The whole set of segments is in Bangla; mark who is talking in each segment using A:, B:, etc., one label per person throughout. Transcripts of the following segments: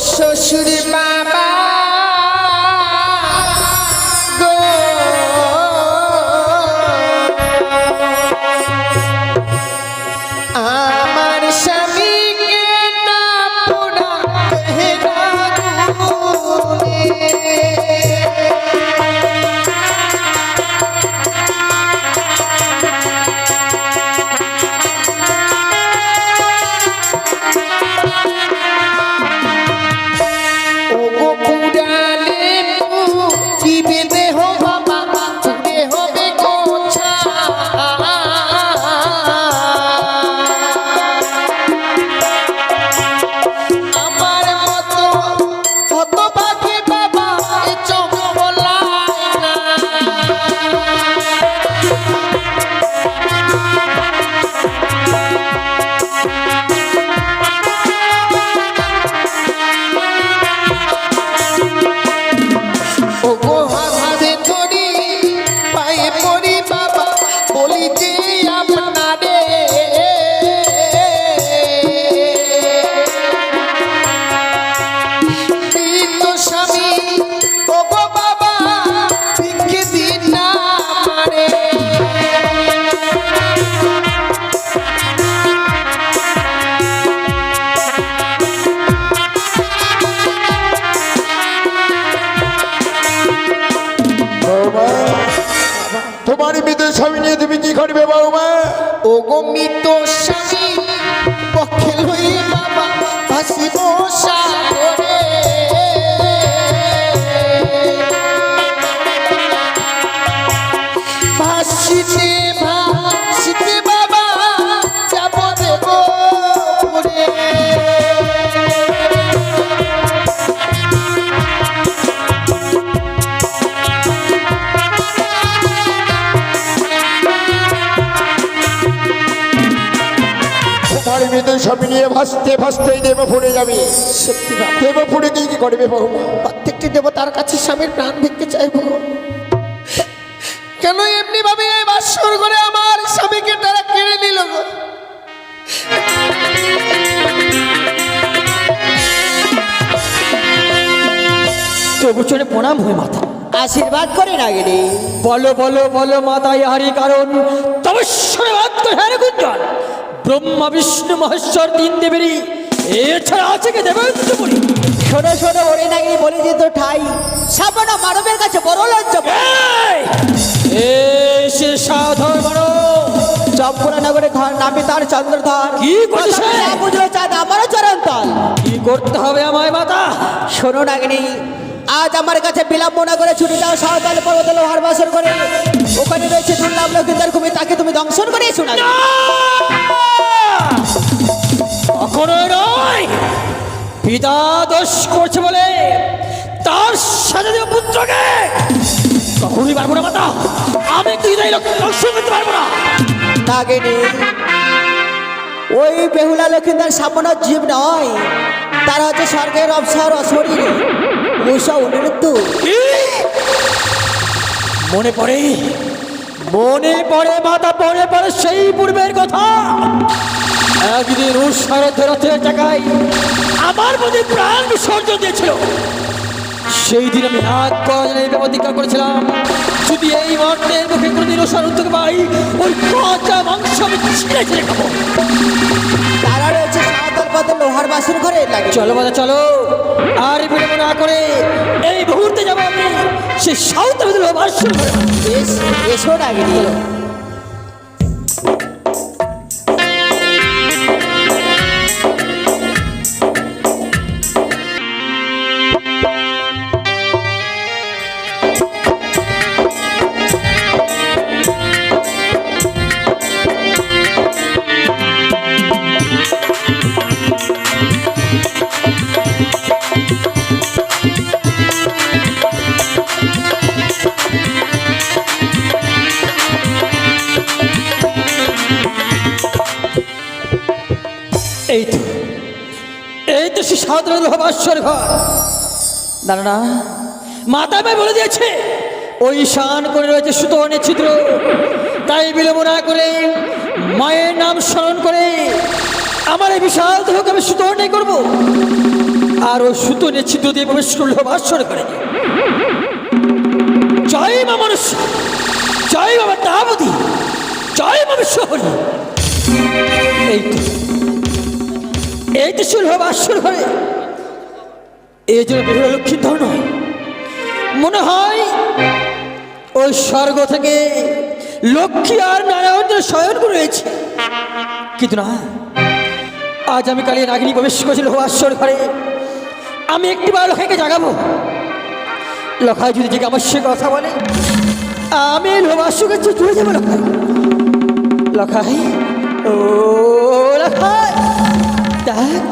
A: শ্বশুর বাবা গো, আমার স্বামীকে না পোড়াতে আগুনে।
B: তোমার মৃত স্বামী নিয়ে তুমি কি করবে বৌমা?
A: ও গো মৃত স্বামী পক্ষে লই বাবা ভাসিব সাগরে। ভাসিতে ভাসিতে বাবা যাব দেব পুরে।
B: তোমার মৃত স্বামী নিয়ে ভাসতে ভাসতেই দেবপুরে যাবে।
A: সত্যি বাবা,
B: দেবপুরে কি করবে বৌমা?
A: প্রত্যেকটি দেবতার কাছে স্বামীর প্রাণ ভিক্ষে চাইবো। কেন এমনি ভাবে এই বাসর করে আমার স্বামীকে তারা কেড়ে নিল গো?
C: তবু চলে প্রণাম হয়ে মাথা
A: আশীর্বাদ করে না গেলে
C: বলো বলো বলো মাতা ইহারি কারণ তবস্বরবাদ হ্যাঁ গুঞ্জন ব্রহ্মা বিষ্ণু মহেশ্বর তিন দেবেরই এছাড়া আছে কে দেবেন্দ্র বলি।
A: শোনো শোনো ওরে নাকি বলে যেত ঠাই সাবনা মানবের কাছে বড় লজ্জা।
C: সে সাধর বড়
A: চম্পরা নগরে ঘর নামে তার চন্দ্রধর।
C: কি করছে?
A: বুঝলো চাঁদ আমারও চরণতল।
C: কি করতে হবে আমায় মাতা?
A: শোনো নাগিনী, আজ আমার কাছে বিলম্ব না করে ছুটে যাও সাঁওতাল পর্বতে লোহার বাসর করে। ওখানে রয়েছে দুর্লভ লক্ষিন্দার কুমি, তাকে তুমি দংশন করে শোনা।
C: কখনোই নয়, পিতা দোষ করছে বলে তার সাজা দেব পুত্রকে কখনোই পারবো না মাতা। আমি তুই দংশন করতে পারবো না।
A: নাগিনী, ওই বেহুলা লক্ষিন্দার সামনে জীব নয়, তার হচ্ছে স্বর্গের অবসর অশরীর উষা অনিরুদ্ধ।
C: মনে পড়ে মনে পড়ে মাতা, মনে পড়ে সেই পূর্বের কথা। একদিন উষারথের রথের জায়গায় আমার প্রতি প্রাণ বিসর্জন দিয়েছিল। সেই দিন আমি হাত কজনে প্রতিজ্ঞা করেছিলাম, যদি এই মর্তের মুখে কোনোদিন উষারথকে পাই, ওই কাঁচা মাংস আমি ছিঁড়ে ছিঁড়ে খাবো।
A: তারা রয়েছে সাঁওতাল পথে লোহার বাসন ঘরে লাগে।
C: চলো মাতা চলো, আর বিলম্ব না করে এই মুহূর্তে যাবো আমি সেই সাঁওতাল লোহার বাসন ঘরে।
A: এসো নাগিনী।
C: এই তো সে সাধারণ ভাবাশ্বর ঘর। দাঁড়া না, মাতা ভাই বলে দিয়েছে ওই শান করে রয়েছে সুতর্ণের ছিদ্র। তাই বিলম্ব না করে মায়ের নাম স্মরণ করে আমার এই বিশাল দেহকে আমি সুতর্ণে করবো। আর ও সুতো নিয়ে ছিদ্র দিয়ে প্রবেশ করলো বাসর করে। জয় মা মানুষ, জয় বাবা তাবতী, জয় মা বিশ্বহরি। এই তো শুরু হবে বাসর ঘরে। এই জন্য বেহুলা লক্ষ্মীর ধর নয়, মনে হয় ওই স্বর্গ থেকে লক্ষ্মী আর নারায়ণের শয়ন করে রয়েছে। কিন্তু না, আজ আমি কালিয়া নাগিনী প্রবেশ করেছিল বাসর ঘরে। আমি একটিবার লখাইকে জাগাবো। লখাই যদি জেগে আমার সে কথা বলে, আমি লোবাসুকে চলে যাবো। লখাই, লখাই, ও লখাই, দেখ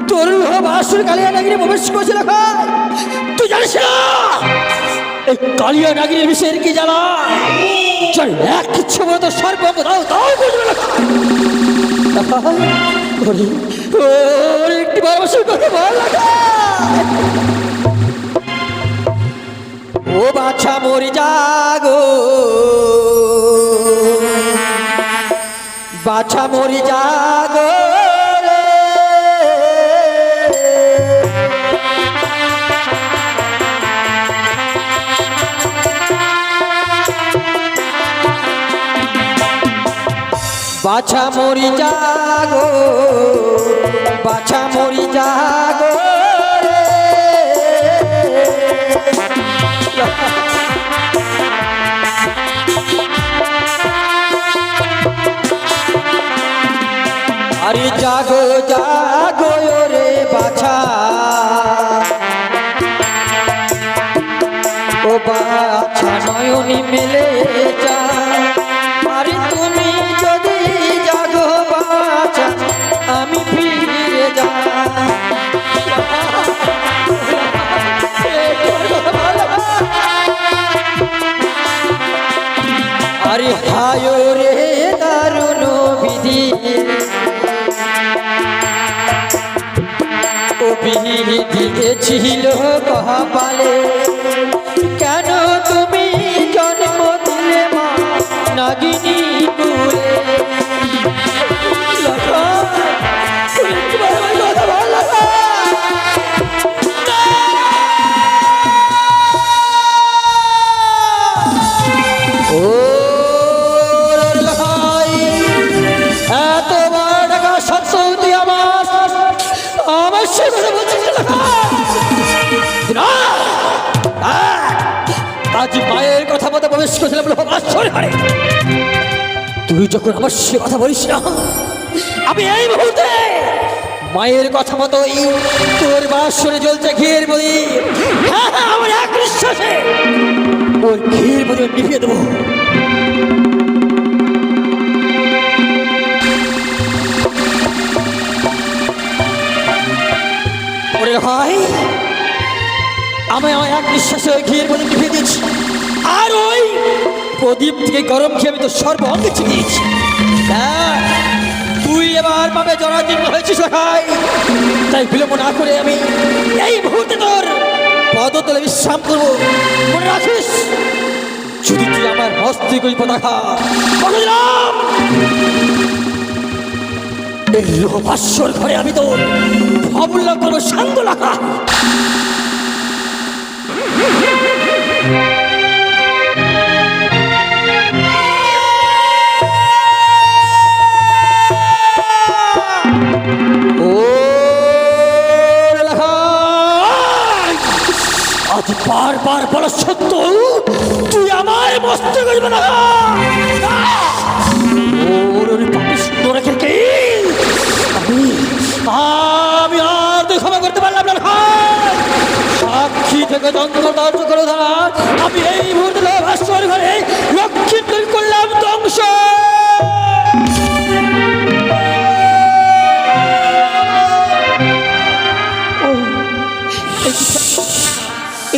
C: তোর লোবাসুর কালিয়া নাগিনী প্রবেশ করেছে। লখাই, তুই জানিস না এই কালিয়া নাগিনীর বিষয়ের কি জানা? চল এক কিচ্ছু বলে তো সর্বঙ্গ দাও দাও বুঝবে। লখাই, ওরে একটি বারবাসুর কথা বল। লখাই, ও বাছা মরি জাগো, বাছা মরি জাগো রে। বাছা মরি জাগো, বাছা মরি জাগো রে। আরে জাগো জাগো রে বাছা, ও বাছা নয়নি মেলে যা। আরে তুমি যদি জাগো বাছা, আমি ফিরে যা। আরে হায় রে দারুণ বিধি, ও বিধি দিয়েছিল কপালে। কেন তুমি জন্ম দিলে মা নাগিনী কুলে? আজ মায়ের কথা মতো প্রবেশ করেছিলাম বাসর ঘরে। তুই যখন আমার সে কথা বলিস না, আমি এই মুহূর্তে মায়ের কথা মতোই তোর বাসরে জ্বলছে ঘিয়ের বলি। হ্যাঁ হ্যাঁ, আমার এক নিঃশ্বাসে ওর ঘিয়ের বলি নিভিয়ে দেবো। ওরে ভাই, আমি আমার এক নিঃশ্বাসে ওই ঘিয়ের প্রদীপ নিভিয়ে দিয়েছি। আর ওই প্রদীপ থেকে গরম খেয়ে আমি তো সর্বঙ্গে ছিটিয়েছি। তুই এবার পাবে জরাজীর্ণ হয়েছিস ভাই। তাই বিলম্ব না করে আমি এই মুহূর্তে তোর পদতলে বিশ্রাম করবো। মনে রাখিস, যদি তুই আমার মস্তিষ্ক পতাকা বলে দিলাম, এই লোহাস্বর ঘরে আমি তোর অমূল্য করবো সাঙ্গ লাগা। আজ বারবার বলা সত্য তুই আমার মস্ত করবে না। আমি আর তুই ক্ষমা করতে পারলাম না। সাক্ষী থেকে যন্ত্র ধ্বংস করে ধরা, আমি এই মুহূর্তে ভাস্কর ঘরে লক্ষ্মী তৈরি করলাম ধ্বংস।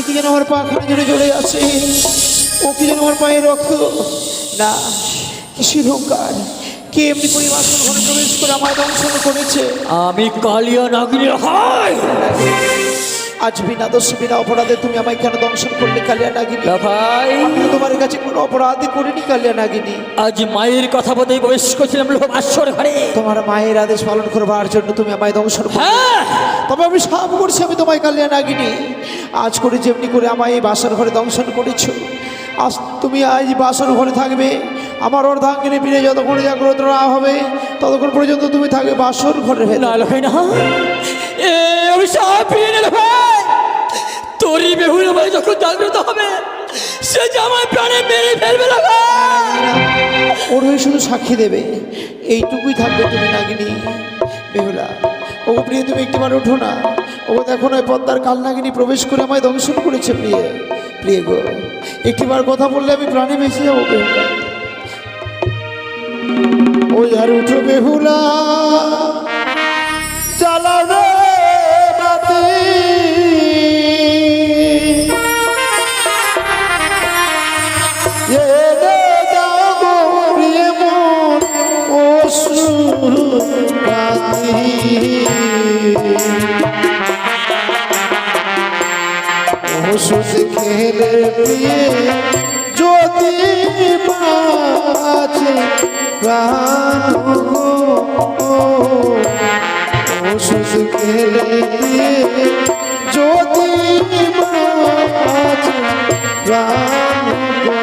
B: কি যেন আমার পা খানে জুড়ে জ্বলে আছে। ও কি যেন আমার পায়ে রক্ত না, কিসের অহংকার? কে এমনি করে বাসর ঘরে প্রবেশ করে আমার দংশন করেছে?
C: আমি কালিয়া নাগিনী হয়।
B: আজ বিনা দোষ বিনা অপরাধে তুমি আমায় কেন দংশন করলে কালিয়া নাগিনী?
C: ভাই
B: আমি তো তোমার কাছে কোনো অপরাধই করিনি কালিয়া নাগিনী।
C: আজ মায়ের কথা বলেই প্রবেশ করছিলাম লোহার ঘরে।
B: তোমার মায়ের আদেশ পালন করবার জন্য তুমি আমায় দংশন করলে।
C: হ্যাঁ
B: তবে আমি সাপ করছি আমি তোমায় কালিয়া নাগিনী। আজ করে যেমনি করে আমায় এই বাসর ঘরে দংশন করেছো, আজ তুমি আজ বাসর ঘরে থাকবে। আমার অর্ধাঙ্গিনী বীরে যতক্ষণ জাগ্রত না হবে ততক্ষণ পর্যন্ত তুমি থাকবে বাসর ঘরে।
C: না লোহাই না, এ অভিশাপ ফিরিয়ে নিল ভাই। তোরই বেহুলা ভাই যখন জাগ্রত হবে সে যে আমার প্রাণে মেরে ফেলবে না ভাই।
B: ওর হয়ে শুধু সাক্ষী দেবে, এইটুকুই থাকবে তুমি নাগিনী। বেহুলা ও প্রিয় তুমি একটিবার ওঠো না। ও দেখো না পদ্মার কাল নাগিনী প্রবেশ করে আমায় দংশন করেছে। প্রিয় প্রিয় গো, একটিবার কথা বললে আমি প্রাণে বেঁচে যাবো। বেহুলা ওই আর উঠো বেহুলা, জ্বালাবে বাতি এনে দাও গো প্রিয় মন অশ্রুপাতি। ওষুধ খেলে প্রিয়ে যদি বাঁচে প্রাণ গো, ওষুধ খেলে প্রিয়ে যদি বাঁচে প্রাণ গো।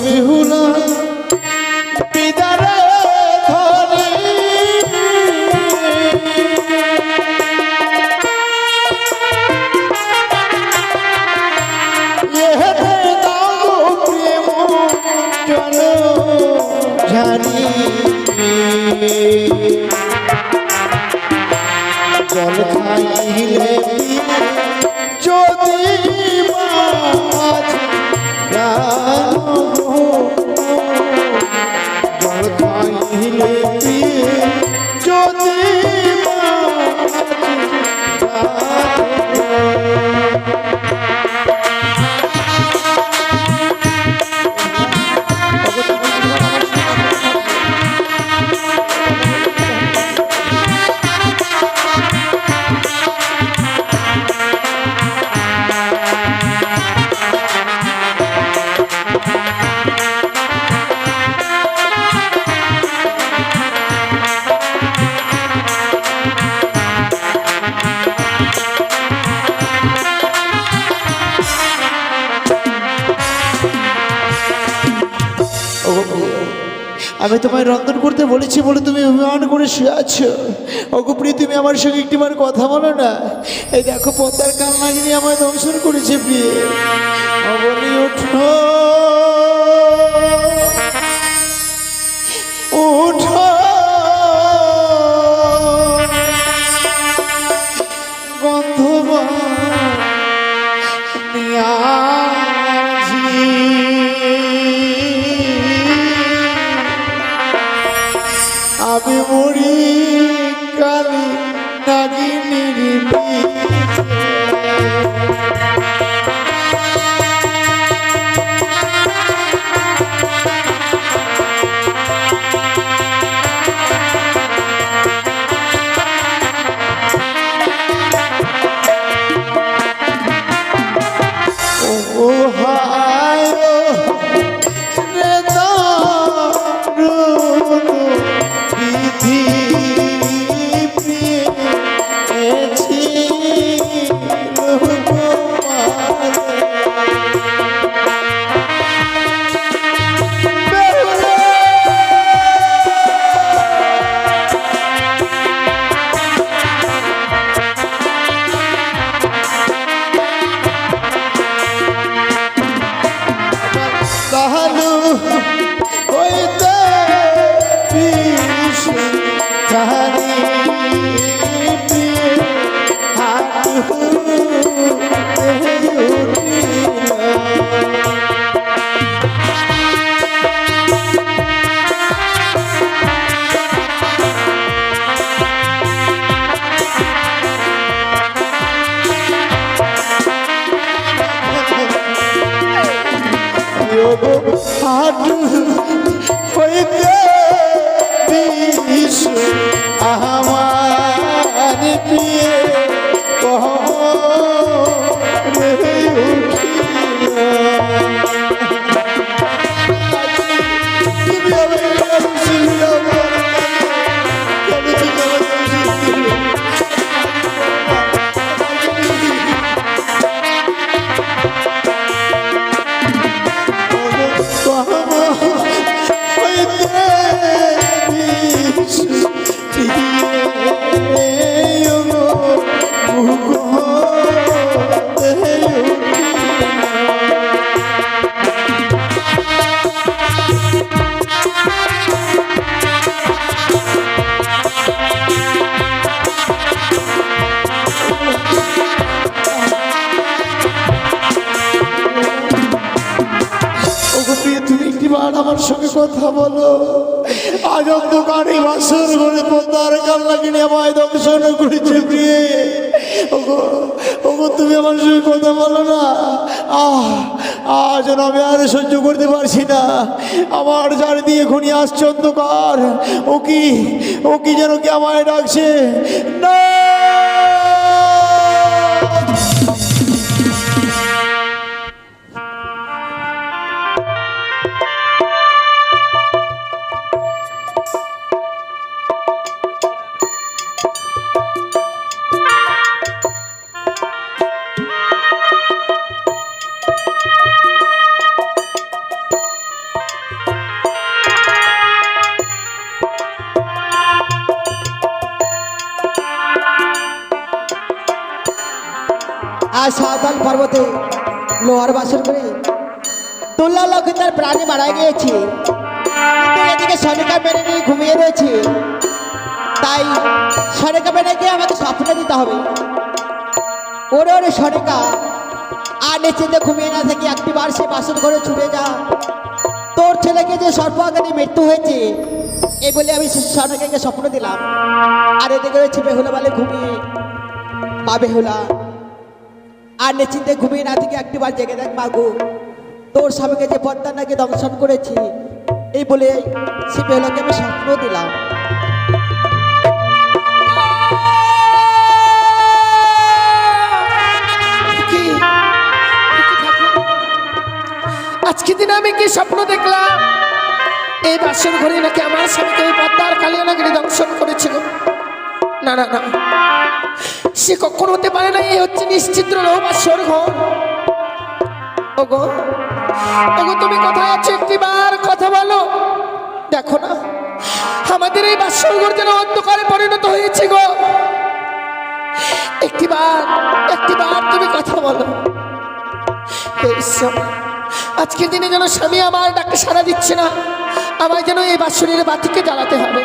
B: বেহুলা পিদারে ধরে প্রেম চলো ঝারি জল খাইলে যদি মাছ প্রাণ গো, জল খাইলে যদি মাছ প্রাণ গো। আমি তোমায় রন্ধন করতে বলেছি বলে তুমি অভিমান করে শুয়ে আছো। অগপ্রিয় তুমি আমার সঙ্গে একটিবার কথা বলো না। এই দেখো পদ্মার কাল নাগিনী আমায় দংশন করেছে। প্রিয় অবনী ওঠো ওঠো, গন্ধবান নিয়াজি আমি মরি কালী নাগিনীর ও ওগো হাটু হইতে বিষ আমার প্রিয়ে কহরে উঠিল। তুমি আমার ছিল আমার সঙ্গে কথা বলো। আজ অন্ধকারে বাসর ঘরে পদ্মার কান্না কিনে আমায় দংশন করেছে প্রিয়ে। ওগো ওগো তুমি আমার সঙ্গে কথা বলো না। যেন আমি আর সহ্য করতে পারছি না। আমার চারিদিকে ঘনিয়ে আসছে অন্ধকার। ও কি যেন কি আমায় ডাকছে না।
A: আজ সাঁওতাল পর্বতে লোহার বাসর করে তুল্লা লক্ষ্মী তার প্রাণে মারা গিয়েছে, কিন্তু এদিকে সনিকা মেনে নিয়ে ঘুমিয়ে রয়েছে। তাই সনিকা মেনেকে আমাকে স্বপ্ন দিতে হবে। ওরে ওরে সনিকা, আর নিশ্চিন্তে ঘুমিয়ে না থেকে একটিবার সে বাসর ঘরে ছুটে যা। তোর ছেলেকে যে সর্প আঘাতে মৃত্যু হয়েছে এই বলে আমি সনিকাকে স্বপ্ন দিলাম। আর এদিকে রয়েছে বেহুলা বলে ঘুমিয়ে। মা বেহুলা, আর নিশ্চিন্তে ঘুমিয়ে না থেকে একটিবার জেগে দেখ মাগো, তোর স্বামীকে যে পদ্মা নাকি দংশন করেছি এই বলে সে বেহুলাকে আমি স্বপ্ন দিলাম।
B: আজকে দিনে আমি কি স্বপ্ন দেখলাম? এই বাসর ঘরে নাকি আমার স্বামীকে ওই পদ্মার কালিয়া নাকি দংশন করেছিল। না না না, সে কখন হতে পারে না। এই হচ্ছে নিশ্চিত্র বাসর ঘর। ওগো ওগো তুমি কোথায় আছো? একটিবার কথা বলো। দেখো না আমাদের এই বাসর ঘর যেন অন্ধকারে পরিণত হয়েছে গো। একটিবার তুমি কথা বলো। আজকের দিনে যেন স্বামী আমার ডাকে সাড়া দিচ্ছে না, আমায় যেন এই বাসরের বাতিকে জ্বালাতে হবে।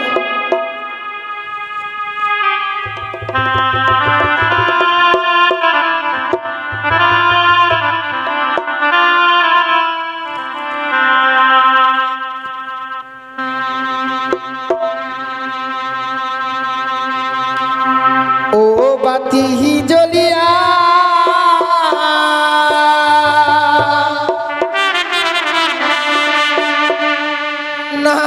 B: ও বাতি জ্বলিয়া না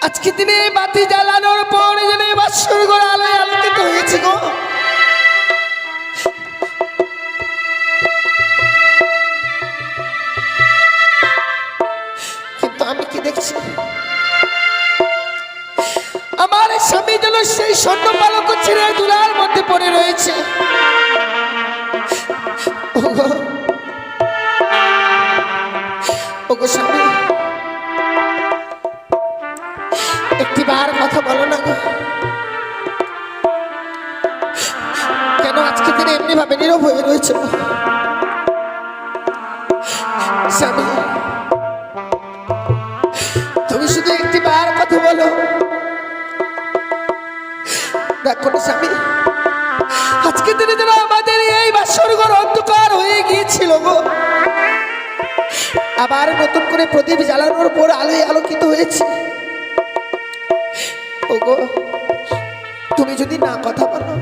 B: আজকে দিনে বাতি জ্বালানোর পর যেন বাসর ঘর আলোয় আলোকিত হয়েছে গো। কিন্তু আমি কি দেখছি, আমার স্বামী যেন সেই স্বর্ণ পালক ছেড়ে দুলার মধ্যে পড়ে রয়েছে। ওগো ওগো স্বামী, একটিবার কথা বলো না গো। কেন আজকে দিনে এমনি ভাবে নীরব হয়ে রয়েছে স্বামী? তুমি শুধু একটিবার কথা বলো। দেখো না স্বামী, আজকে দিনে যেন আমাদের এই বাসর ঘর অন্ধকার হয়ে গিয়েছিল গো, আবার নতুন করে প্রদীপ জ্বালানোর পর আলোয় আলোকিত হয়েছে। ওগো তুমি যদি না কথা বলো,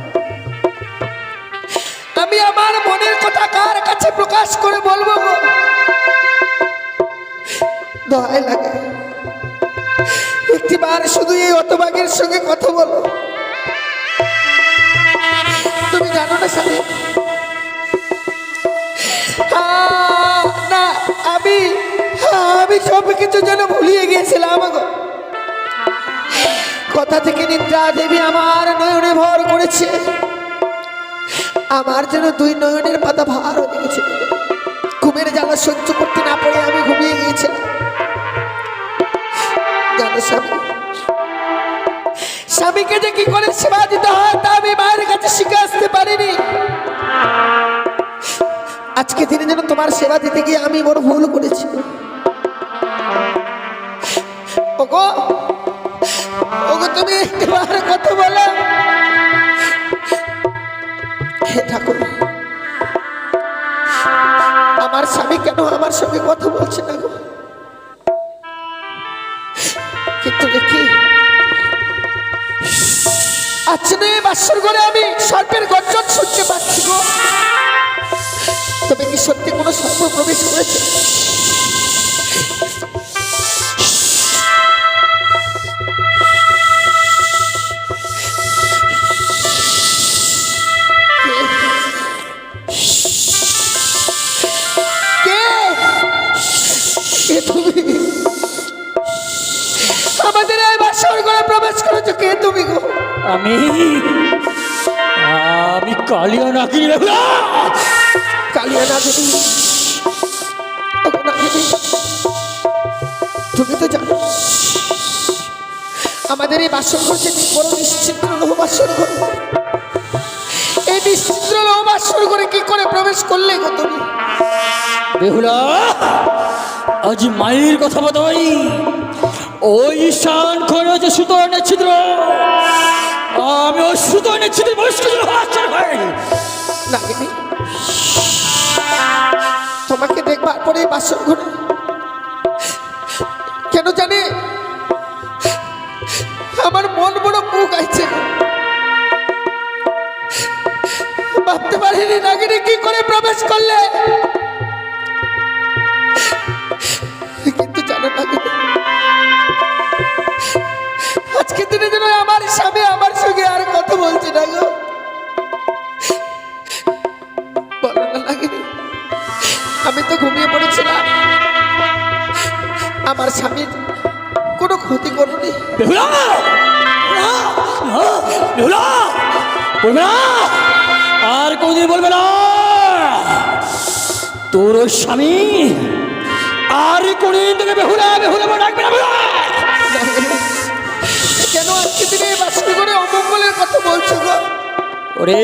B: আমি আমার মনের কথা কার কাছে প্রকাশ করে বলবো গো? দয়া লাগে একটিবার শুধু এই হতভাগের সঙ্গে কথা বলো। তুমি জানো না স্বামী, না আমি সব কিছু যেন ভুলিয়ে গিয়েছিলাম গো। কথা থেকে নিদ্রা দেবী আমার নয়নে ভর করেছে, আমার যেন দুই নয়নের পাতা ভার হয়ে গেছে। ঘুমের জ্বালা সহ্য করতে না পারে আমি ঘুমিয়ে গিয়েছিলাম। জানো স্বামী, স্বামীকে যে কি করে সেবা দিতে হয় তা আমি মায়ের কাছে শিখে আসতে পারিনি। আজকে দিনে যেন তোমার সেবা দিতে গিয়ে আমি বড় ভুল করেছি। ওগো ওগো তুমি একবার কথা বলো। হে ঠাকুর, আমার স্বামী কেন আমার সঙ্গে কথা বলছে না গো? কিন্তু দেখি আচ্ছা নে বাসর ঘরে আমি সর্পের গর্জন শুনতে পাচ্ছি গো। তবে কি সত্যি কোনো সর্প প্রবেশ করেছে? আমাদের এই বাসর ঘরে প্রবেশ করেছো কে তুমি গো?
C: আমি কালিয়া নাগিনী।
B: কালিয়া নাগিনী? তুমি তো জানো আমাদের এই বাসর ঘর যে বড় নিশ্চিন্দ্র লোহ বাসর ঘর। এই নিশ্চিন্দ্র লোহ বাসর ঘরে কি করে প্রবেশ করলে গো তুমি?
C: বেহুলা, আজ মায়ের কথা বদাই, ওই ঈশান ঘরে যে সুতর্ণের ছিদ্র, আমি ওই সুতর্ণের ছিদ্র বয়স্ক
B: নাগিনী, তোমাকে দেখবার পরে বাসর ঘরে কেন জানি আমার মন বড় বুক আইছে। ভাবতে পারিনি নাগিনী কি করে প্রবেশ করলে। কিন্তু জানো নাগিনী, আজকে দিনে যেন আমার স্বামী আমার সঙ্গে আর কথা বলছে না গো। বলো না নাগিনী, আমি তো ঘুমিয়ে পড়েছিলাম, আমার স্বামীর কোনো ক্ষতি করুনি।
C: আর কোনদিন বলবে না তোর স্বামী আর কোনদিন তোকে বেহুলা বেহুলা ডাকবে না।
B: কেন আজকে দিনে বাসর করে অমঙ্গলের কথা বলছো গো?
C: ওরে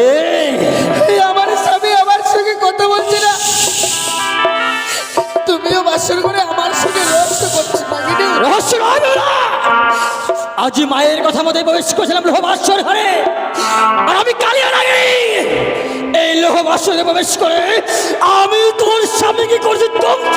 B: আমার স্বামী আমার সঙ্গে কথা বলছে না, তুমিও বাসর করে আমার সঙ্গে রহস্য করছো নাগিনী।
C: রহস্য নয় বেহুলা, আজ মায়ের কথা মতো প্রবেশ করেছিলাম লোহ বাসর ঘরে, আর আমি কালিয়া নাগিনী এই লোহ বাসরে প্রবেশ করে আমি তোর স্বামীকে করছি ধ্বংস।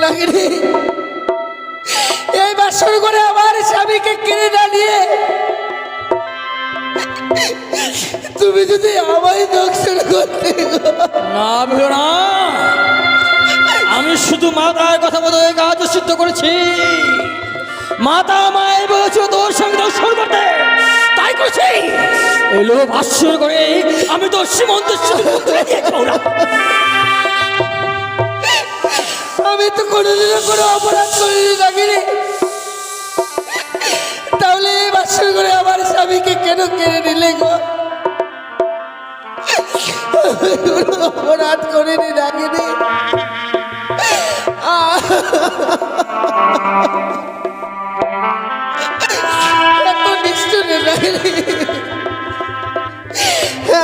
B: নাগিনি, এই বাসর করে আমার স্বামীকে কিনে না নিয়ে তুমি যদি আমায় দর্শন করতে
C: না ভেবো না, আমি শুধু মাতার কথা মতো এই কাজ সিদ্ধ করেছি। মাতা মায়ের বলেছিল তোর সঙ্গে দর্শন করতে, তাই করেছি। এলো ভাষ্য করে আমি তো সীমন্ত
B: আমি তো কোনোদিনও কোনো অপরাধ করিনি নাগিনি, তাহলে এই বাসর করে আমার স্বামীকে কেন কেড়ে নিলে গো? অপরাধ করিনি নাগিনি। এত নিষ্ঠুর নাগিনি,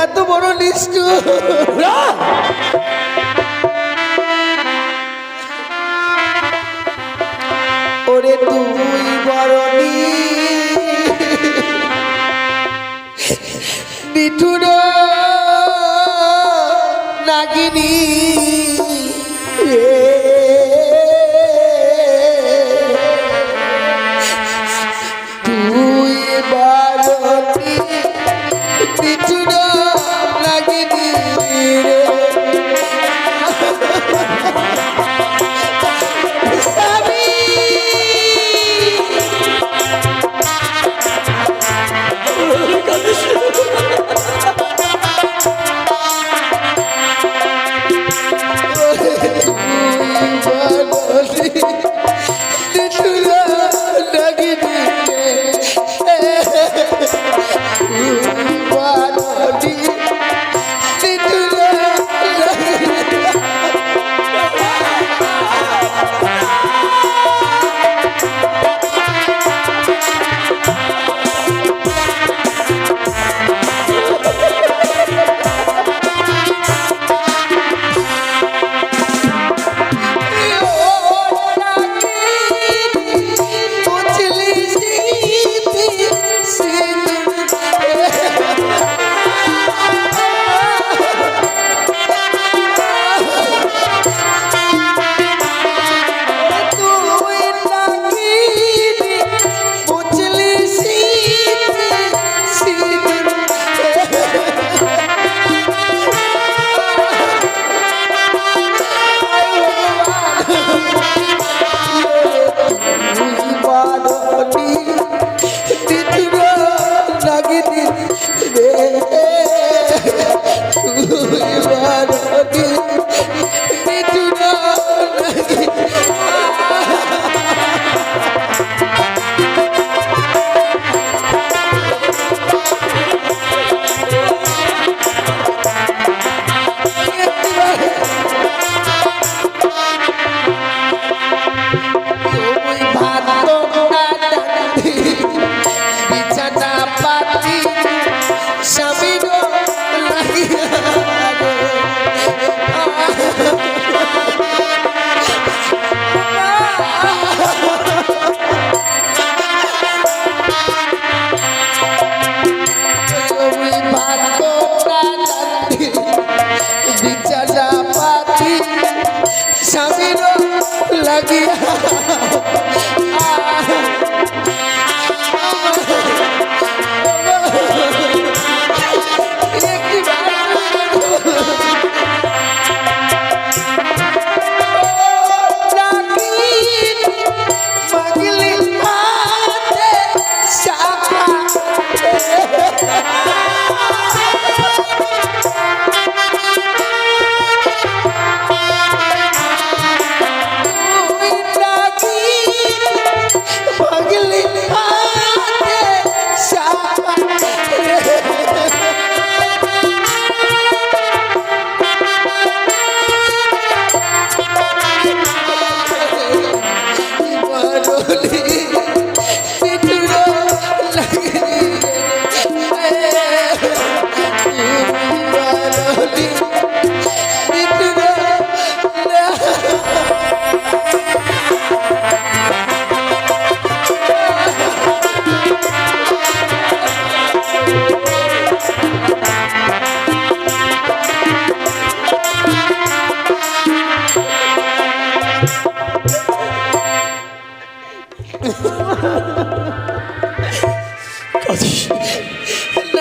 B: এত বড় নিষ্ঠুর। ওরে তুই বরণি নিঠুর নাগিনী রে, তুই বরণি নিঠুর নাগিনী রে।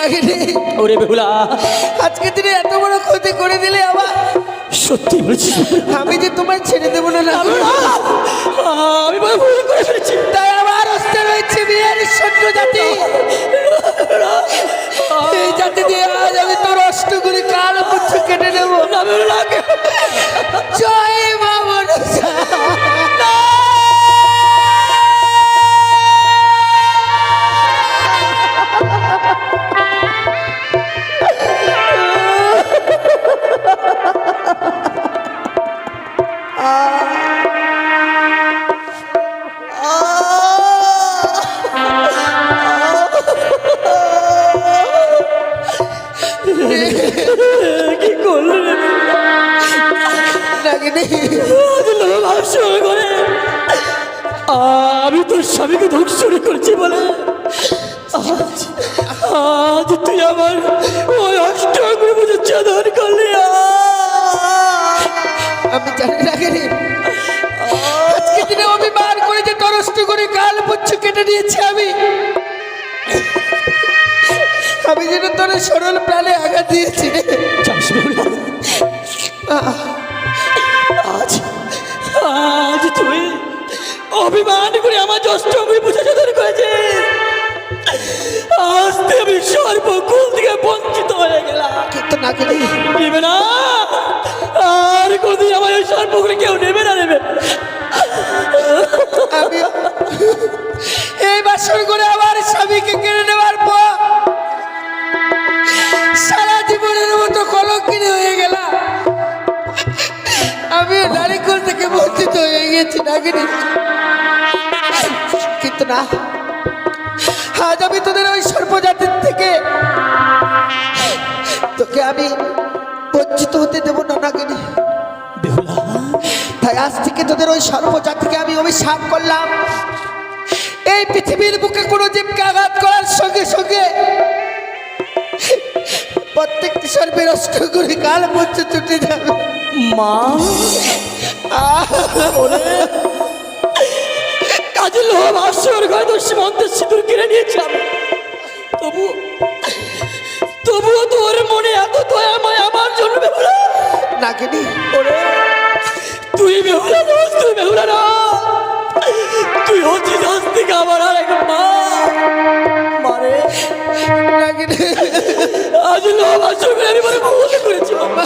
B: নাগিনি,
C: ওরে বেহুলা,
B: আজকে তুমি এত বড় ক্ষতি করে দিলে আমার।
C: সত্যি বলছি
B: আমি যে তোমায় ছেড়ে দেবো না নাগিনি।
C: আমি বড় ভুল করে ফেলেছি।
B: তাই আমার হস্তে রয়েছে বিয়ের সৈন্য জাতি। এই জাতি দিয়ে আজ আমি তোর অষ্ট করে কাল পুচ্ছ কেটে নেবো। জয় মা মনসা।
C: কি করলে
B: নাগিনি,
C: আমি তোর স্বামীকে ধ্বংসন করেছি বলে আজ তুই আমার ওই অষ্টগ্র বুঝে চাদর করলি।
B: আমি জানি নাগিনি, আজকে দিনে অভিমান করে যে তোর অষ্ট করে কাল পুচ্ছ কেটে নিয়েছি আমি। আমি যেন তোর সরল প্রাণে আঘাত দিয়েছি।
C: আজ আজ তুই অভিমান করে আমার জ্যেষ্ঠ বুঝে চাদর করেছে। আজ আমি সর্বকুল থেকে বঞ্চিত হয়ে গেলাম।
B: কিন্তু নাগিনি,
C: নেবে না, আর কোনদিন আমার ওই সর্বকুলে কেউ নেবে না, নেবে।
B: আমি এই বাসর করে আমার স্বামীকে কেড়ে নেওয়ার পর সারা জীবনের মতো কলঙ্কিনী হয়ে গেলাম। আমি নারীকুল থেকে বঞ্চিত হয়ে গেছি নাগিনী। কিন্তু না, আজ আমি তোদের ওই সর্বজাতির থেকে তোকে আমি বঞ্চিত হতে দেবো না নাগিনী। তাই আজ থেকে তোদের ওই সর্বজাতিকে আমি অভিশাপ করলাম। এই পৃথিবীর বুকে কোনো জীবকে আঘাত করার সঙ্গে সঙ্গে প্রত্যেকটি সর্বের অষ্ট করে কাল পর্যন্ত ছুটে যাবে।
C: মা কাজে লোভ আসর ঘরে তোর সীমন্তের সিঁদুর কিনে নিয়েছিলাম, তবুও তোর মনে এত দয়াময় আমার জন্য বেহুলা।
B: নাগিনী,
C: তুই বেহুলা দোষ, তুই বেহুলা না, তুই হচ্ছিস আজ থেকে আমার আর এক মা। মারে
B: নাগিনী,
C: আজ লোভ আসর করে আমি বলে ভুল করেছি বাবা।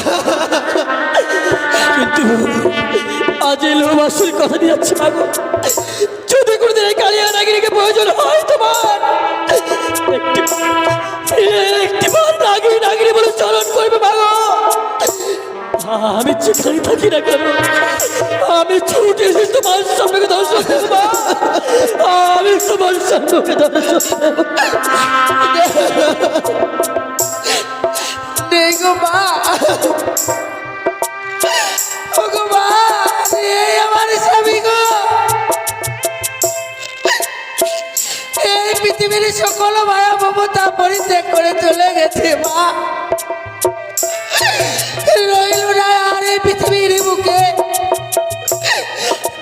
C: কিন্তু আজ এই লোভ আসল কথা দিয়ে যাচ্ছি মাগো। যদি কোনোদিন এই কালিয়া নাগিনীকে প্রয়োজন হয় তোমার, একটিবার নাগিনী নাগিনী বলে চলন করবে মাগো। আমি যেখানে থাকি না কেন, আমি ছুটে এসে তোমার সামনে দর্শন দেব। আমি তোমার সামনে দর্শন দেব।
B: নেই গো মা, ও গো মা, এই আমার স্বামী গো। এই পৃথিবীর সকল মায়া মমতা পরিত্যাগ করে চলে গেছে মা। রইল না আর এই পৃথিবীর বুকে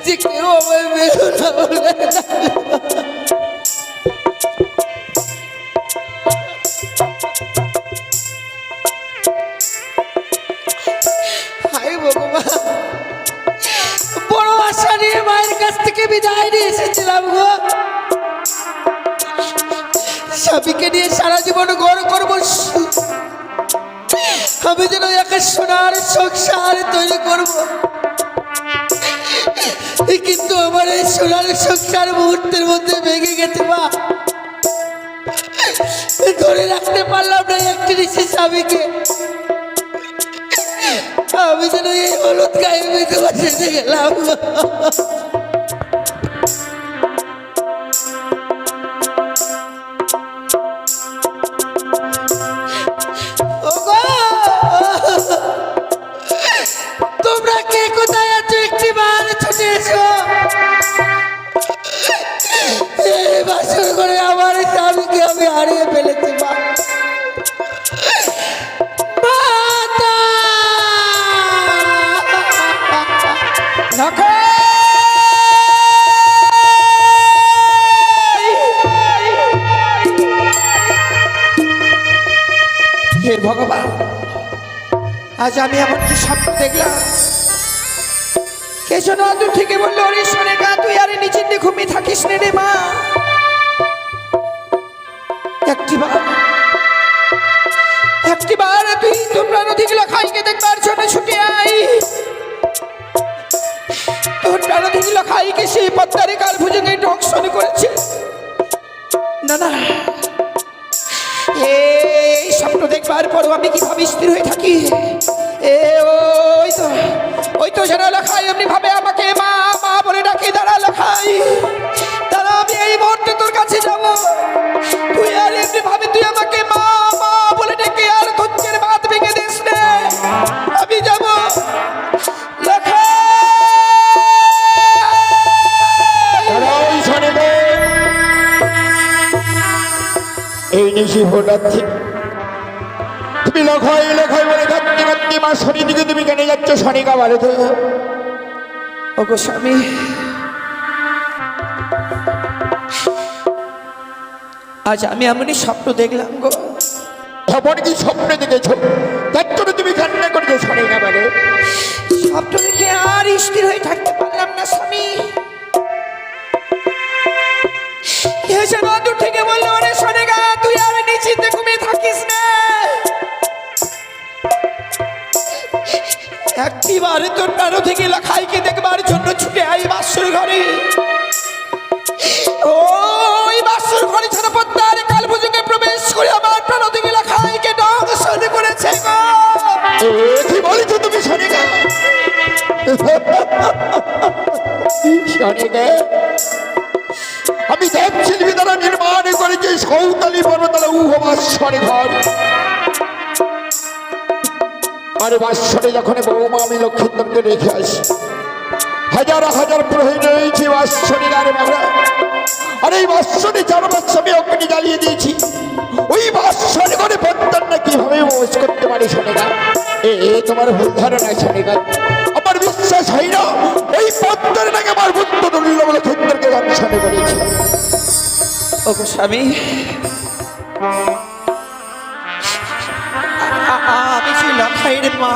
B: যে কেউ আমায় বেহুলা বলে হায় ভগবান, বড় আশা নিয়ে মায়ের কাছ থেকে বিদায় নিয়ে এসেছিলাম গো। স্বামীকে নিয়ে সারা জীবন গড় করবো, আমি যেন একা সোনার সংসার তৈরি করব। কিন্তু আমার এই সোনার সংসার মুহূর্তের মধ্যে ভেঙে গেছে মা। ধরে রাখতে পারলাম না একটি ঋষি স্বামীকে। আমি যেন এই হলুদ গায়ে বেঁধে বসে গেলাম। তোমরা কে কোথায় আছো, একটি বার ছুটে এসো। এই বাসর করে আমার স্বামীকে আমি হারিয়ে ফেলেছি মা। হে ভগবান, আজ আমি এমন কি স্বপ্ন দেখলাম। কে যেন দূর থেকে বললো, ওরে সোনিকা তুই আরে নিচের দিকে ঘুমিয়ে থাকিস নে রে মা। একটিবার তুই তোমরা নদী গুলো খাইকে দেখবার জন্য ছুটে আই। তোর প্রাণধী গুলো খাইকে সেই পদ্মারে কাল ভুজঙ্গে দংশন করেছে। না না, এই স্বপ্ন দেখবার পরও আমি কিভাবে স্থির হয়ে থাকি। ওই তো যেন লেখাই এমনি ভাবে আমাকে মা মা বলে ডাকে। দাঁড়া লেখাই, দাঁড়া, আমি এই মুহূর্তে তোর কাছে যাব। তুই আর এমনি ভাবে তুই আমাকে মা মা বলে ডেকে আর ধৈর্যের বাঁধ ভেঙে দিস না। আমি যাব লেখাই।
D: এই নিশি ভোটাচ্ছি, তুমি লখাই লখাই বলে কাঁদতে কাঁদতে মা শনি দিকে তুমি কেন যাচ্ছ শনিকা বলে তো?
B: ও গো স্বামী, আজ আমি এমনই স্বপ্ন দেখলাম গো।
D: এমন কি স্বপ্ন দেখেছ তার জন্য তুমি কান্না করছো শনিকা বলে?
B: স্বপ্ন দেখে আর স্থির হয়ে থাকতে পারলাম না স্বামী। দূর থেকে বললো, ওরে সোনিকা তুই আর নিশ্চিন্তে ঘুমিয়ে থাকিস না। একটিবারে তোর প্রাণ থেকে লেখাইকে দেখবার জন্য ছুটে আই বাসুর ঘরে। ওই বাসুর ঘরে যেন পদ্মার কাল ভুজঙ্গে প্রবেশ করে আমার প্রাণ থেকে লেখাইকে দংশন করেছে গো।
D: কি বলেছো তুমি শনিকা? শনিকা, আমি দেব শিল্পী দ্বারা নির্মাণ করেছি সৌতালি পর্বতলা উহবাসরে ঘর। আরে বাসরে যখন বৌমা আমি লক্ষ্মীন্দরকে রেখে আসি, হাজার হাজার প্রহরী রয়েছে বাসরে গারে বাবা। আর এই বাসরে 4 মাস আমি অগ্নি জ্বালিয়ে দিয়েছি। ওই বাসরে ঘরে পদ্মার না কিভাবে মোজ করতে পারি শোনেগা? এ তোমার ভুল ধারণা শোনেগা। আমার বিশ্বাস হয় না ওই পদ্মার নাকি আমার বুদ্ধ দুর্লভ লক্ষ্মীন্দরকে দংশন করেছে।
B: ও গো স্বামী, আমি যে লখাইয়ের মা,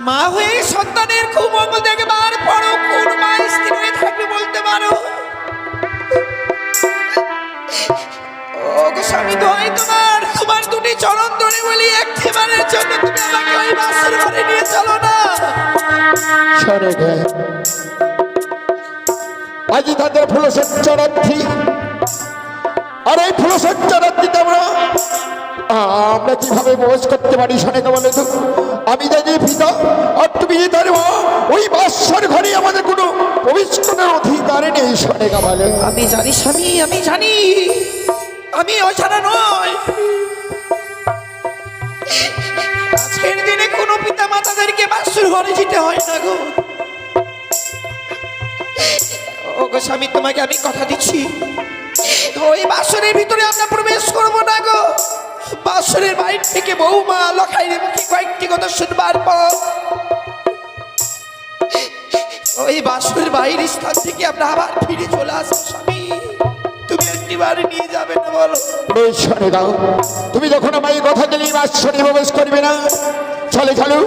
B: মা হয়ে সন্তানের কুমঙ্গল দেখবার পরও কোন মা স্থির হয়ে থাকবে বলতে পারো? ও গো স্বামী, দোহাই তোমার দুটি চরণ ধরে বলি, একটিবারের জন্য তুমি আমাকে ওই বাসর ঘরে নিয়ে চলো না।
D: শোনেগা, আজ তাদের ফুলসজ্জারাত্রি। আর এই ফুলসজ্জারাত্রিতে আমরা কিভাবে মোজ করতে পারি শোনেগা বলে তো? আমি জানি পিতা আর তুমি যে তার মা, ওই বাসর ঘরে আমাদের কোনো প্রবেশের অধিকার নেই শোনেগা বলে।
B: আমি জানি স্বামী, আমি জানি, আমি অজানা নয়। আজকের দিনে কোনো পিতা মাতাদেরকে বাসর ঘরে যেতে হয় না গো। ও গো স্বামী, তোমাকে আমি কথা দিচ্ছি, ওই বাসরের ভিতরে আমরা প্রবেশ করব না গো। বাসরের বাইরে থেকে বৌমা লখাইয়ের মুখে কয়েকটি কথা শুনবার পর ওই বাসরের বাইরের স্থান থেকে আমরা আবার ফিরে চলে আসবো। স্বামী, তুমি একটিবার নিয়ে যাবে না বলো?
D: শোনেগা, তুমি যখন আমায় কথা দিলে বাসরে প্রবেশ করবে না, চলে চলো,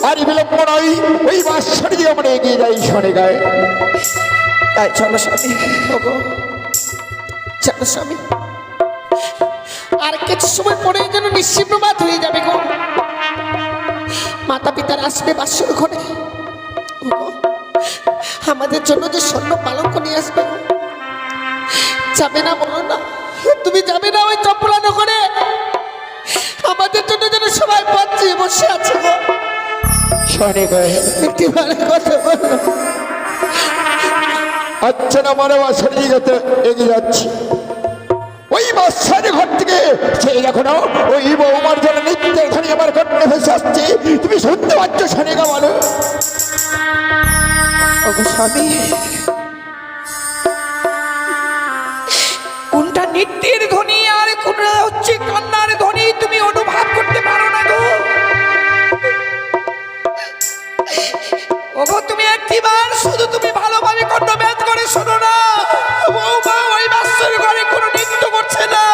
D: আর বিলম্ব নয়, ওই বাসরে দিয়ে আমরা এগিয়ে যাই শোনেগা।
B: তাই চলো স্বামী, ওগো চলো স্বামী। আর কিছু সময় পরে যেন নিশ্চিপ্রভাত হয়ে যাবে গো। মাতা পিতার আসবে বাসর ঘরে, ওগো আমাদের জন্য যে স্বর্ণ পালঙ্ক নিয়ে আসবে। যাবে না বলো না, তুমি যাবে না ওই চপলানো করে? আমাদের জন্য যেন সবাই পাচ্ছে বসে আছে গো।
D: শোনেগা,
B: একটিবারে কথা বলো।
D: আচ্ছা না, আমার বাসরে দিকে এগিয়ে যাচ্ছি। ওই বাসার ঘর থেকে সেই এখনো ওই বৌমার জন্য নিত্যের ধ্বনি আমার কণ্ঠে ভেসে আসছে। তুমি শুনতে পাচ্ছ শোনেগা বলো?
B: ওগো স্বামী, কোনটা নৃত্যের ধ্বনি আর কোনটা হচ্ছে কান্নার ধ্বনি তুমি অনুভব করতে পারো না গো? ওগো তুমি একটিবার শুধু তুমি ভালোভাবে কর্ণব্যাত করে শোনো না। বৌমা ওই বাসর ঘরে কোনো নৃত্য করছে না।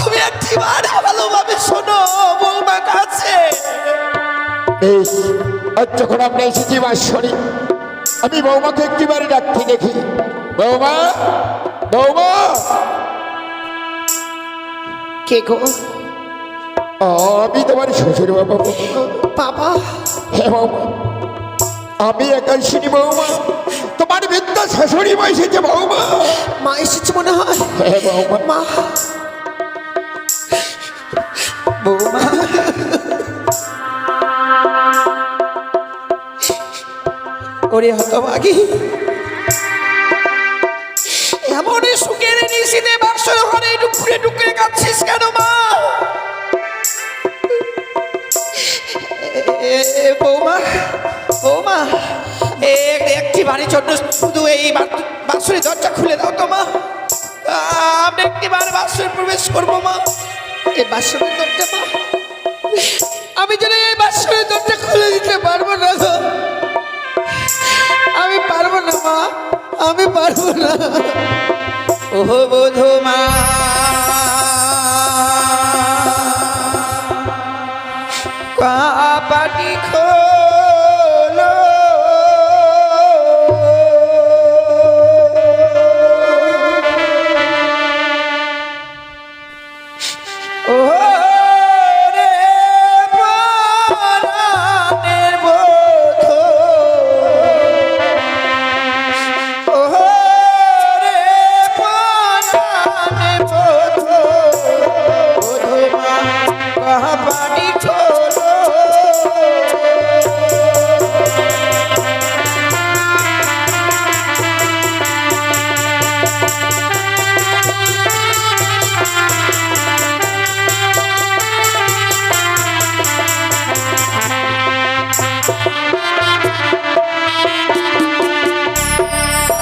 B: তুমি একটিবার ভালোভাবে শোনো বৌমা কাছে।
D: বেশ, আজ যখন আমরা এসেছি বাঁশবাড়ি, আমি বৌমাকে একটিবারে ডাকতে দেখি। বৌমা, বৌমা।
B: কে গো?
D: আমি তোমার শ্বশুর বাবা।
B: বাবা?
D: হ্যাঁ বৌমা, আমি একাশিনী বৌমা, তোমার বৃদ্ধ শাশুড়ি মা এসেছে বৌমা।
B: মা এসেছে মনে হয়।
D: হ্যাঁ বৌমা।
B: মা, বৌমা, ওরে হতভাগী, এমন সুখের নিশিতে বাসর ঘরে ডুকরে ডুকরে কাঁদছিস কেন মা? বৌমা, বৌমা, একটি বাড়ির জন্য শুধু এই বাসুরের দরজা খুলে দাও তো মা। আমরা একটি বারে বাসুরে প্রবেশ করবো মা। এই বাসুরের দরজা মা, আমি যেন এই বাসুরের দরজা খুলে দিতে পারবো না গো। আমি পারবো না মা, আমি পারবো না। ও বধূ মা, পাটি খোলো, ও রে প্রাণের বধূ, ও রে প্রাণের বধূ, বধূ মা পাটি খোলো।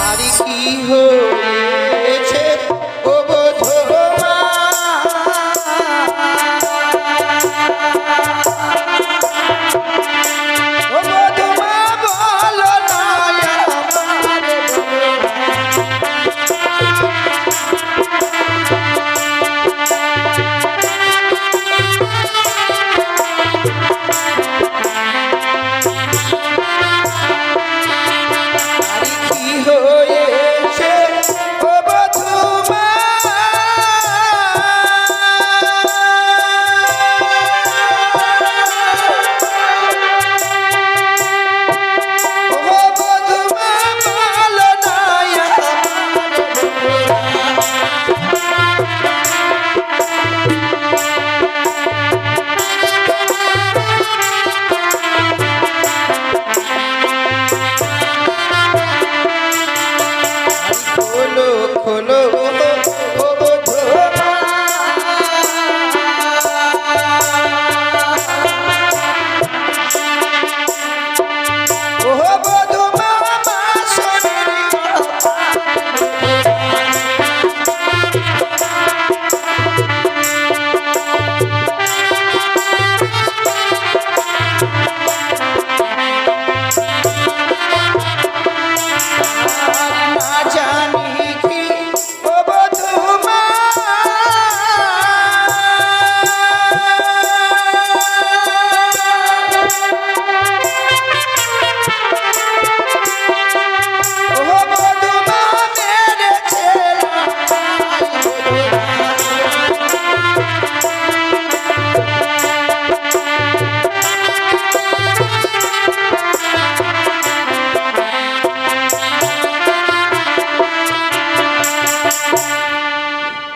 B: আরে কি হয়েছে ও বধূ মা? ও বধূ মা বলো না আমার আরে কি হয়েছে ও বধূ মা? ও বধূ মা বলো না খোলো খোলো ও বধূ মা। ও বধূ মা বাসনের কথা। না জানি কি ও বধূ মা, ও বধূ মা মেরেছে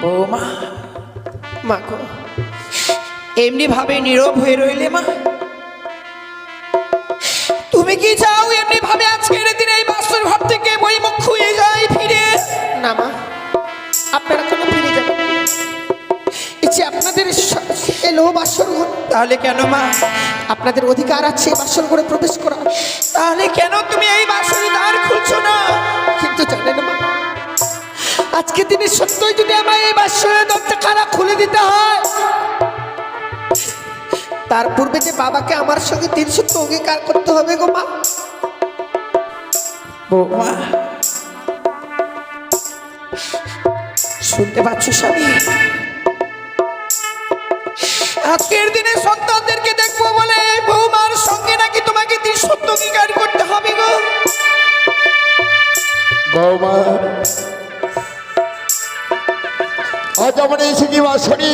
B: বৌমা। মা গো, এমনি ভাবে নীরব হয়ে রইলে মা? তুমি কি চাও এমনি ভাবে আজকের দিনে এই বাসর ঘর থেকে বই মুখ খুয়ে যাই ফিরে? না মা, আপনারা কোনো ফিরে যাবেন না। ইচ্ছে আপনাদের এলো বাসর ঘর, তাহলে কেন মা? আপনাদের অধিকার আছে বাসর ঘরে প্রবেশ করা, তাহলে কেন তুমি এই বাসরে দ্বার খুলছো না? কিন্তু জানেন মা, আজকে দিনে সত্যই যদি আমায় এই বাসরের দরজা খানা খুলে দিতে হয়, তার পূর্বে যে বাবাকে আমার সঙ্গে ৩০০ অঙ্গীকার করতে হবে গো মা। বৌমা, শুনতে পাচ্ছ স্বামী?
E: আজকের দিনে সন্তানদেরকে দেখবো বলে বৌমার সঙ্গে নাকি তোমাকে সত্য অঙ্গীকার করতে হবে গো।
D: বৌমা আজ আমার এসেছি বাসনে,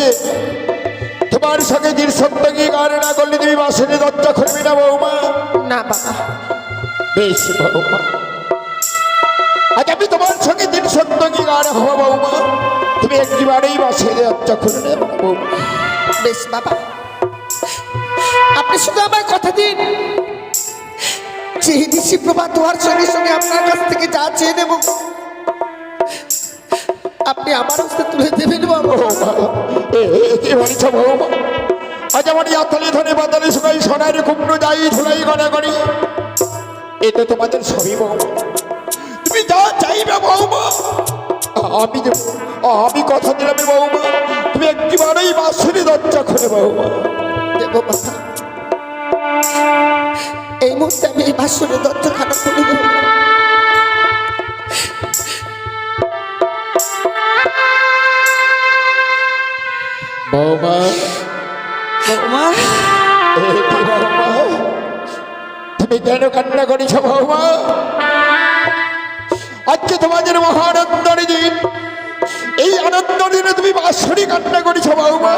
D: তোমার সঙ্গে দিন সত্যি গান না করলে তুমি বাসনে দরজা খুলবি না বৌমা।
E: না বাবা,
D: বেশ বৌমা, আজ আমি তোমার সঙ্গে দিন সত্যি গান হবো বৌমা, তুমি একবারেই বাসনে দরজা খুলে নেবে না বৌমা।
E: বেশ বাবা, আপনি শুধু আমার কথা দিন, চেয়ে দিচ্ছি প্রভা তোমার সঙ্গে সঙ্গে আপনার কাছ থেকে যা চেয়ে নেব আপনি আমার হস্তে তুলে দেবেন বাবা।
D: কি বলছ বৌমা, আজ আমার ইয়াতলে ধরে বাতালে শুকাই সোনার কুমড়ো যাই ধুলাই গড়া করি, এ তো তোমাদের সবই বৌমা, তুমি যা চাইবে বৌমা আমি দেব। আমি কথা দিলাম বৌমা, তুমি একবারেই বাসনে দরজা খুলে বৌমা।
E: দেব বাবা, এই মুহূর্তে আমি এই বাসনের দরজাখানা খুলে দেব।
D: বৌমা
E: বৌমা,
D: বৌমা তুমি কেন কান্না করেছ বৌমা? আজকে তোমাদের মহানন্দের দিন, এই আনন্দ দিনে তুমি বাঁশরি কান্না করেছ বৌমা।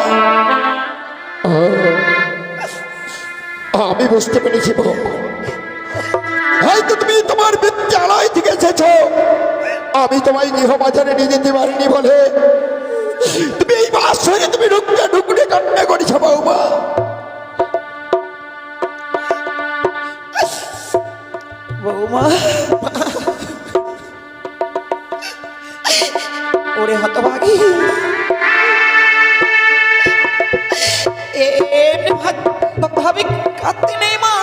D: আমি বুঝতে পেরেছি বৌমা, হয়তো তুমি তোমার বিদ্যালয় থেকে এসেছ, আমি তোমায় গৃহবাজারে নিয়ে যেতে পারিনি বলে তুমি এই বাঁশরি তুমি ঢুকতে ঢুকতে কান্না করেছ বৌমা।
E: বৌমা, ওরে হতভাগী, এমনি ভাবে কাঁদতে নেই মা।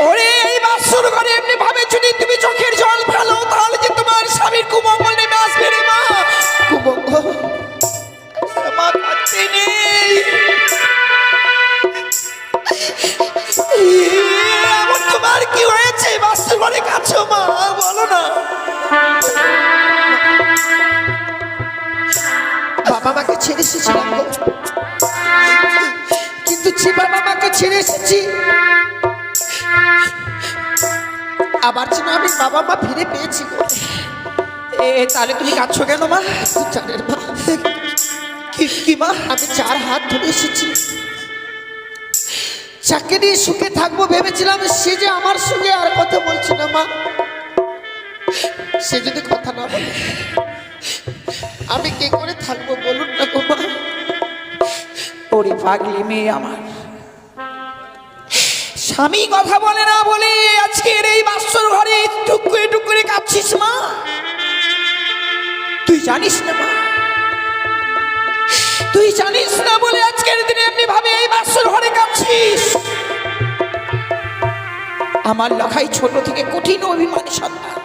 E: ওরে এই বাসর ঘরে এমনি ভাবে যদি তুমি চোখের জল ফেলো তাহলে যে তোমার স্বামীর কুমঙ্গল নেমে আসবে রে মা। কুমঙ্গল মা, কাঁদতে নেই। এমন তোমার কি হয়েছে বাসর ঘরে কাছো মা, বলো না। বাবা মাকে ছেড়ে এসেছিলাম গো, কিন্তু যে বাবা মাকে ছেড়ে এসেছি আবার যেন আমি বাবা মা ফিরে পেয়েছি গো। তাহলে তুমি কাঁদছো কেন মা? জানেন মা, কি মা, আমি 4 হাত ধরে এসেছি, যাকে নিয়ে সুখে থাকবো ভেবেছিলাম, সে যে আমার সঙ্গে আর কথা বলছে না মা। সে যদি কথা না বলে আমি কি করে থাকবো বলুন না গো মা। ওরে পাগলি মেয়ে আমার, স্বামী কথা বলে না বলে আজকের এই বাসর ঘরে টুকুরে টুকুরে কাঁদছিস মা। তুই জানিস না মা, তুই জানিস না বলে আজকের দিনে এমনি ভাবে এই বাসর ঘরে কাঁদছিস। আমার লেখাই ছোট থেকে কঠিন অভিমানী সন্তান,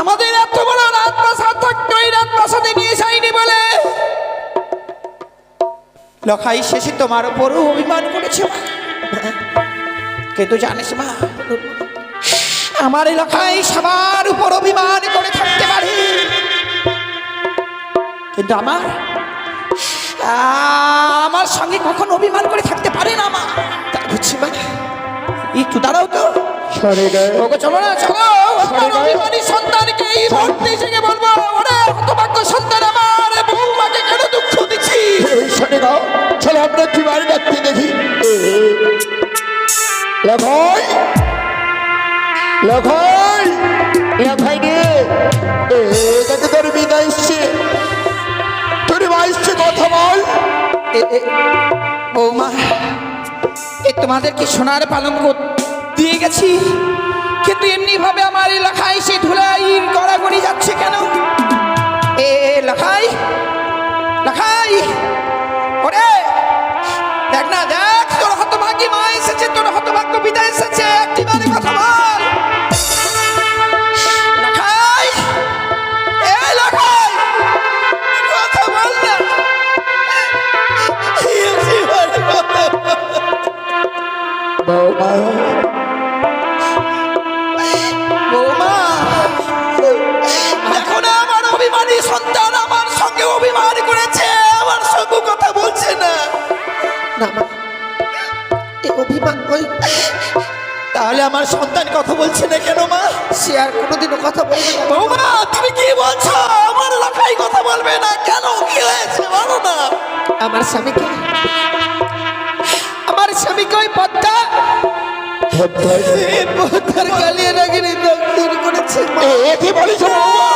E: আমাদের এত বড় রাজপ্রাসাদ থাকতো, এই রাজপ্রাসাদে নিয়ে যায়নি বলে লখাই শেষে তোমার উপরও অভিমান করেছে মা। কিন্তু জানিস মা, আমার এলাকায় সবার উপর অভিমান করে থাকতে পারে, কিন্তু আমার সঙ্গে কখনো অভিমান করে থাকতে পারে না মা। তা বুঝছি মা, একটু দাঁড়াও তো। চলো না, চলো। অভিমানী সন্তানকে এই মুহূর্তে এসে বলবো, ওরে হতভাগ্য সন্তান আমার, বৌমাকে কেন দুঃখ দিচ্ছি?
D: চলো আমরা কি বাড়ি ডাকতে দেখি। লখাই লখাই লখাই রে, এটাকে তোর বিদায় এসছে, তোর মা এসছে, কথা বল।
E: বৌমা, তোমাদেরকে সোনার পালঙ্ক দিয়ে গেছি, কিন্তু এমনি ভাবে আমার এলাকায় সে ধুলাই গড়াগড়ি যাচ্ছে কেন? লখাই লখাই, ওরে দেখ না, দেখ তোর হতভাগ্য মা এসেছে, তোর হতভাগ্য বিদায় এসেছে, একটিবারে কথা বল। লখাই, লখাই, কথা বল না।
D: বৌমা
E: বৌমা, দেখো না আমার অভিমানী সন্তান আমার সঙ্গে অভিমান করে তাহলে আমার সন্তান কথা বলছে না কেন মা?
B: সে আর কোনোদিনও কথা বলবে না।
E: বৌমা তুমি কি বলছো? আমার লাখাই কথা বলবে না কেন? কি হয়েছে বলো না।
B: আমার স্বামীকে ওই পদ্মা পদ্মার কালিয়া নাগিনী দগ্ধ করেছে মা।
D: এ কি বলিস বৌমা?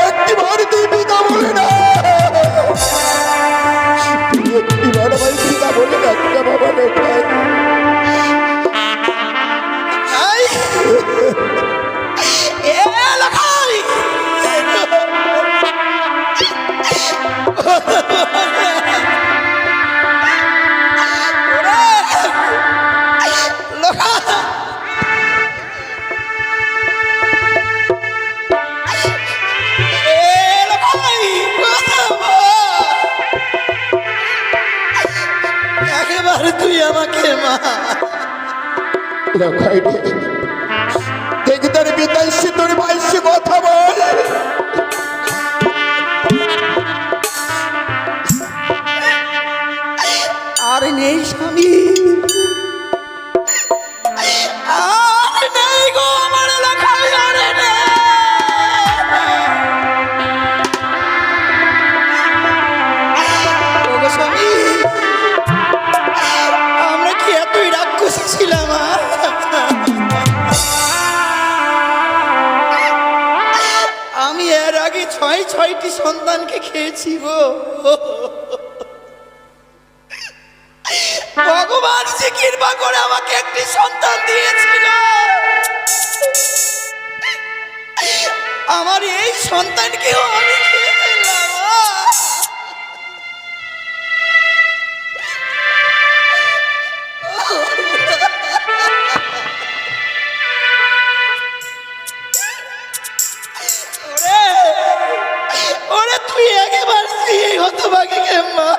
D: একটিবার তুই পিতা বলে না, একটিবার আমার পিতা বলে না বাবা লোকাই।
E: এ লাখাই একেবারে তুই আমাকে মা
D: লোকাই রে, দেখ তোর বিদেশি তোর বাইশি কথা বল।
E: আর নেই স্বামী, আর নেই গো আমার লাখাই, আর নেই। ওগো স্বামী, আমরা কি এতই রাক্ষসী ছিলাম? আমি এর আগে ছয়টি সন্তানকে খেয়েছি গো। ভগবান যে কৃপা করে আমাকে একটি সন্তান দিয়েছিল, আমার এই সন্তানকেও আমি খেয়ে ফেললাম। ওরে ওরে তুই একেবারে এই হতভাগীকে মা।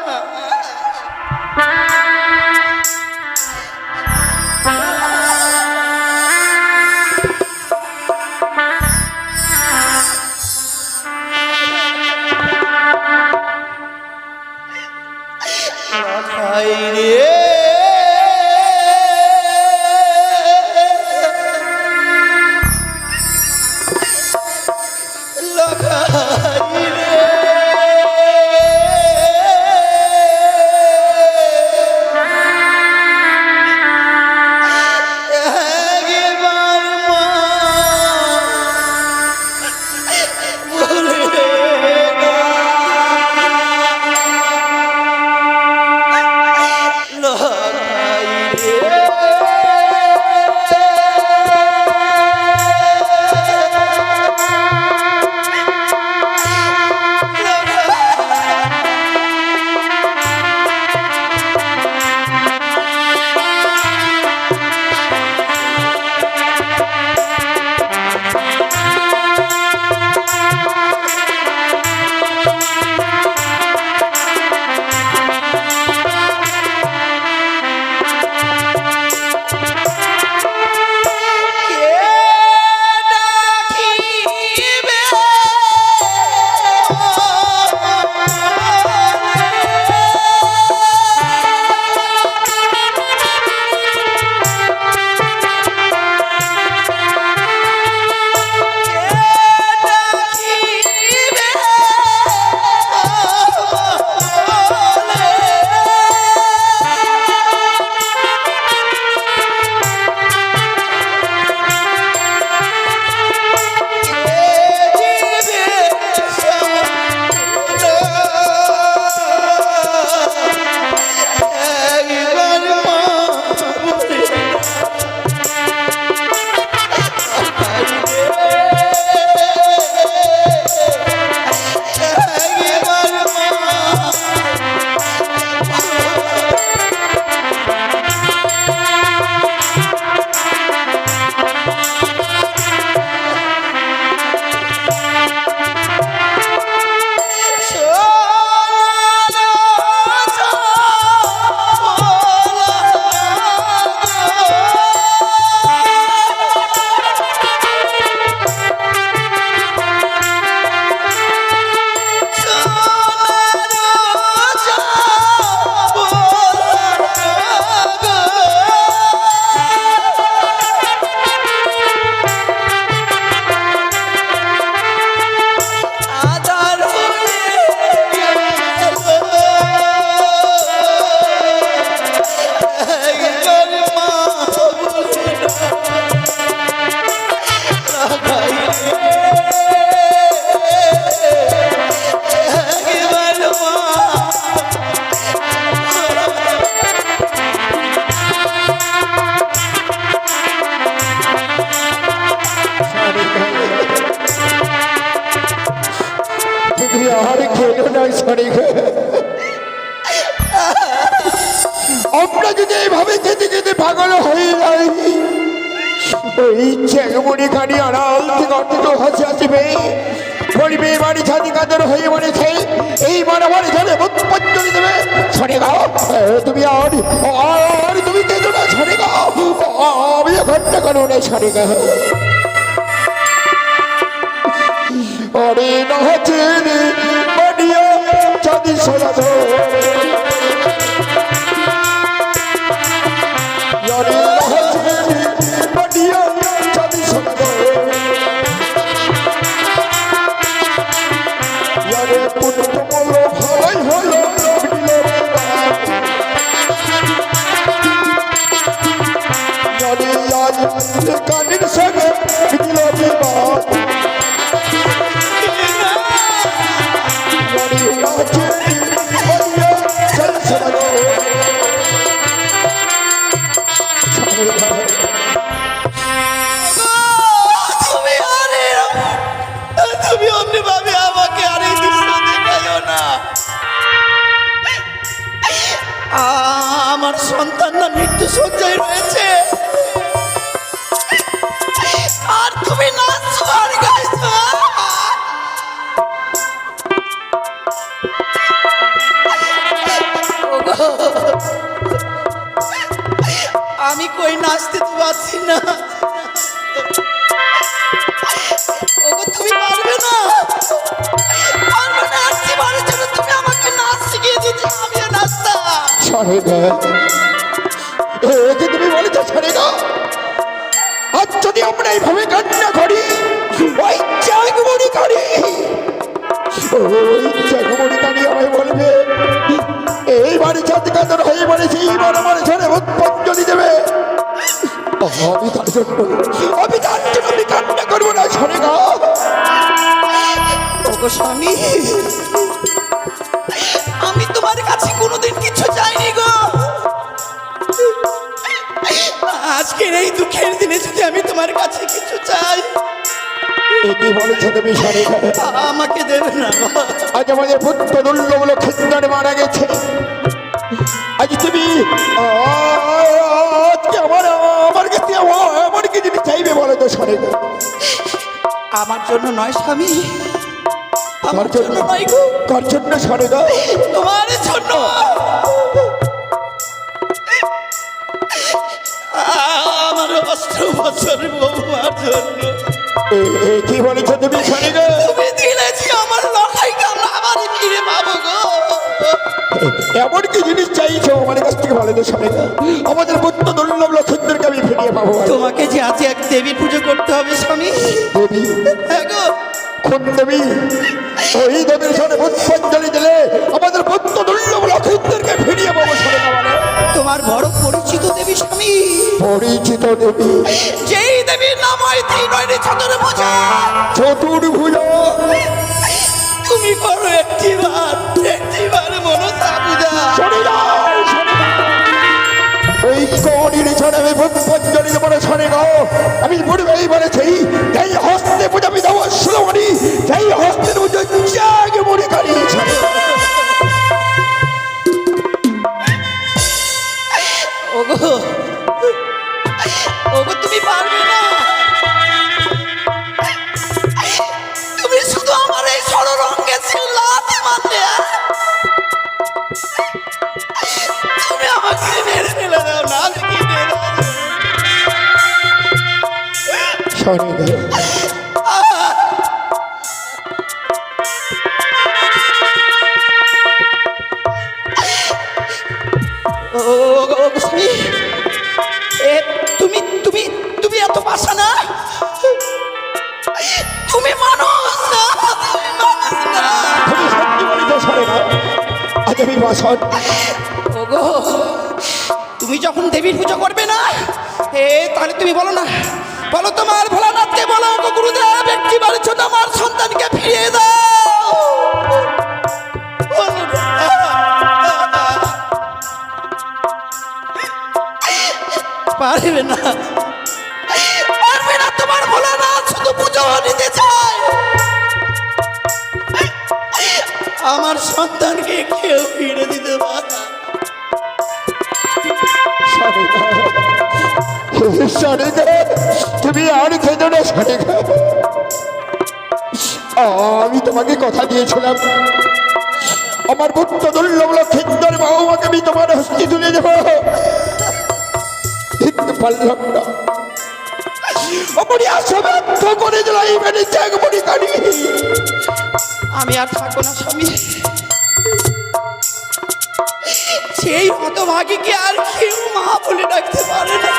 D: আমরা যদি এইভাবে যেতে যেতে পাগল হয়ে যাই, ওই চেকমনি খানি আড়াল থেকে অর্থ হাসি আসবে, বলবে বাড়ি ছাদি কাদের হয়ে মরেছে, এই মারামারি ধরে পঞ্চলি দেবে। সরে গাও তুমি, আর তুমি কেঁদো না, সরে গাও, আমি ঘন্টা করো না, সরে গাও। অরে নহচেন বাড়িয়া চাঁদি সোনা ধরে, অরে নহচেন বাড়িয়া চাঁদি সোনা ধরে, অরে পুত্র বলল ভালোই হলো অরে আজ কানের সঙ্গে দিল বিবাদ।
E: তুমি অমনি ভাবে আমাকে আর এই দৃশ্য দেখাইও না। আমার সন্তান না মৃত্যু সজ্জায় রয়েছে, আর তুমি নাচছো আর গাইছো। আমি কই নাচতে তো পারছি না। ওগো তুমি পারবে না, পারবে না, নাচতে পারার জন্য তুমি আমাকে নাচ শিখিয়ে দিতে, আমিও নাচতাম।
D: সরে গা, একে তুমি বলেছো সরে গা। আজ যদি আমরা এইভাবে কান্না করি, ওই জাগমণি কারি, ওই জাগমণি কারি আমায় বলবে এইবারে চাঁদ কাতর হয়ে বলেছে, এইবার আমার ঝরে পঞ্চলি দেবে। আমি তার জন্য আমি কান্না করবো না, সরে গা।
E: ওগো স্বামী, আমি তোমার কাছে কোনোদিন কিছু চাইনি গো। আজকের এই দুঃখের দিনে যদি আমি তোমার কাছে কিছু চাই,
D: কি বলেছো তুমি, সরে গা।
E: আমাকে দেবে না।
D: আজ আমাদের পুত্র দুর্লভ লক্ষিন্দর মারা গেছে, আজ তুমি আজকে আমার কাছে আমার কি যদি চাইবে বলো তো, সরে গা।
E: আমার জন্য নয় স্বামী, আমার
D: আমার
E: জন্য
D: জন্য
E: নয় গো,
D: কার জন্য, সরে গা।
E: তোমার জন্য। আমার 8 বছর বৌমার জন্য।
D: কি বলেছো তুমি, সরে গা।
E: তুমি দিলেছি আমার লড়াই কামড়া আবার ফিরে পাবো গো।
D: এমন কি জিনিস চাইছো আমার কাছ থেকে বলে তো, সরে গা। আমাদের পুত্র দুর্লভ লক্ষিন্দরকে আমি ফিরিয়ে পাবো।
E: তোমাকে যে আজ এক দেবীর পুজো করতে হবে স্বামী।
D: দেবী?
E: হ্যাঁ গো।
D: কোন দেবী? ওই দেবীর সামনে পুষ্পাঞ্জলি দিলে আমাদের পুত্র দুর্লভ লক্ষিন্দরকে ফিরিয়ে পাবো, সরে গা। মানে
E: তোমার বড় পরিচিত দেবী স্বামী,
D: পরিচিত দেবী,
E: যেই দেবীর নাম হয় ত্রিনয়নী চতুর্ভুজা।
D: চতুর্ভুজা।
E: তুমি করো একটিবার মনসা পূজা।
D: সরে যাও, সরে যাও। ওই কড়ির ছাড়া আমি পুষ্পাঞ্জলি দেবো না, সরে গাও। আমি পূর্বেই বলেছি, এই হস্তে পূজাবি দেবো সুরমণি, এই হস্তের পুজো জাগে মনে কারি।
E: ওগো, ওগো তুমি পারবে না। তুমি শুধু আমার এই ষড়রঙ্গে লাথি মারলে, তুমি আমাকে মেরে ফেলে দাও না, আমি কি মেরে
D: সরে গা।
E: তুমি তুমি তুমি এত বাসা না, তুমি মানুষ না, তুমি মানুষ না।
D: তুমি সত্যি বলিতে, সরে গা। আজ আমি বাসন।
E: ওগো, তুমি যখন দেবীর পুজো করবে না, তাহলে তুমি বলো না, বলো তোমার ভোলানাথকে, বলো ওগো গুরুদেব একটিবারের জন্য আমার সন্তানকে ফিরিয়ে দাও। বলো না। পারবে না, পারবে না, তোমার ভোলানাথ শুধু পুজো নিতে চায়।
C: আমার সন্তানকে কেউ ফিরে দিতে পারে না।
D: সনিকা, তুমি আর খেতো না সনিকা। আমি তোমাকে কথা দিয়েছিলাম আমার পুত্র দুর্লভ লক্ষিন্দর বাবুমাকে আমি তোমার হস্তে তুলে দেবো, দিতে পারলাম না। করে দিল এই মানে ত্যাগমণি কানি।
E: আমি আর থাকবো না স্বামী, সেই হতভাগীকে আর কেউ মা বলে ডাকতে পারে না।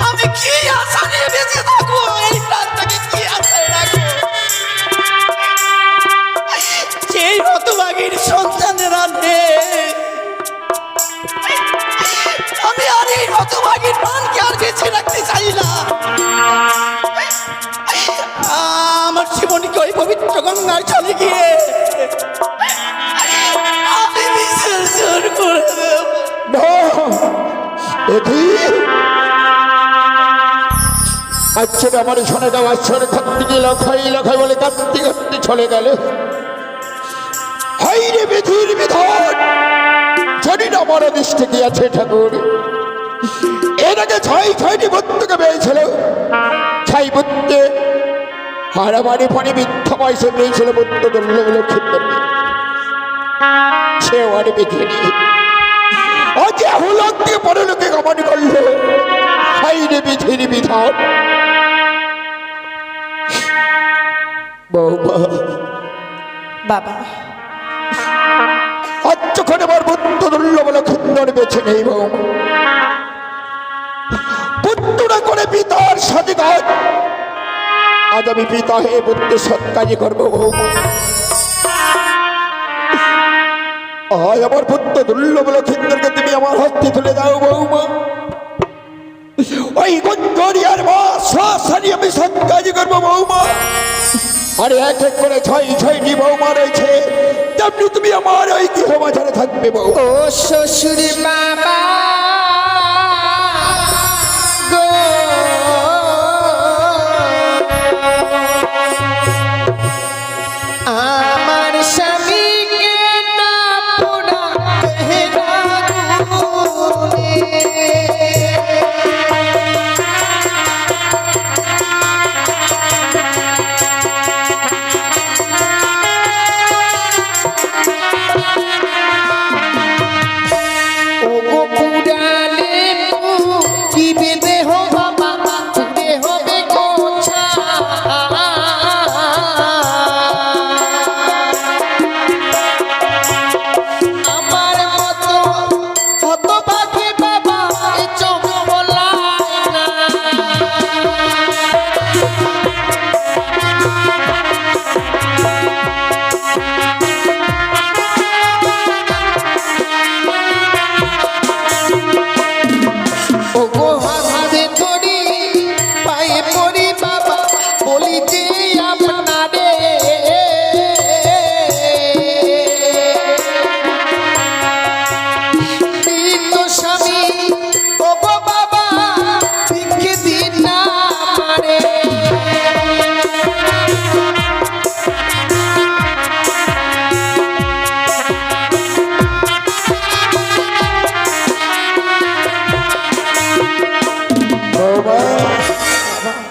E: আমি কি আশা নিয়ে বেঁচে থাকবো, এই প্রাণটাকে কি আশায় রাখবো? সেই হতভাগীর সন্তানেরা নেই, আমি আর এই হতভাগীর প্রাণকে আর বেঁচে রাখতে চাই না। আমার জীবনকে ওই পবিত্র গঙ্গার চলে গিয়ে আমি বিসর্জন করে দেব।
D: আচ্ছা আমার শোনে দাও, আচ্ছরে কার্তিকে লখাই লখাই বলে কাঁদতে কাঁদতে চলে গেল। হাই রে বিধির বিধান, জানি না আমার দৃষ্টি কি আছে ঠাকুর। এর আগে ছয়টি বুদ্ধকে পেয়েছিল, ছাই বুদ্ধে হারাবাড়ি পানি মিথ্যা পয়সা পেয়েছিল বুদ্ধ দুর্লভ লক্ষিন্দরকে, সেও আর বিধিনি। আজকে হুলক দিয়ে পরলোকে গমন করলো। হাই রে বিধির বিধান। বৌমা,
E: বাবা
D: আজ যখন আমার বুদ্ধ দুর্লভ লক্ষিন্দর বেছে নেই বৌমা, পুত্ররা করে পিতার সাথে কাজ, আজ আমি পিতা হয়ে বুদ্ধের সৎ কাজে করবো বৌমা। আজ আমার পুত্র দুর্লভ লক্ষিন্দরকে তুমি আমার হস্তে তুলে দাও বৌমা। ওই গঞ্জরিয়ার মা শ্বাসানি আমি সৎ কাজ করবো বৌমা। আর এক এক করে ছয়টি বৌমা রয়েছে, তেমনি তুমি আমার ওই গৃহবাজারে থাকবে বৌমা।
E: ও শ্বশুর বাবা গো, আমার স্বামীকে না পোড়াতে রাখুনি।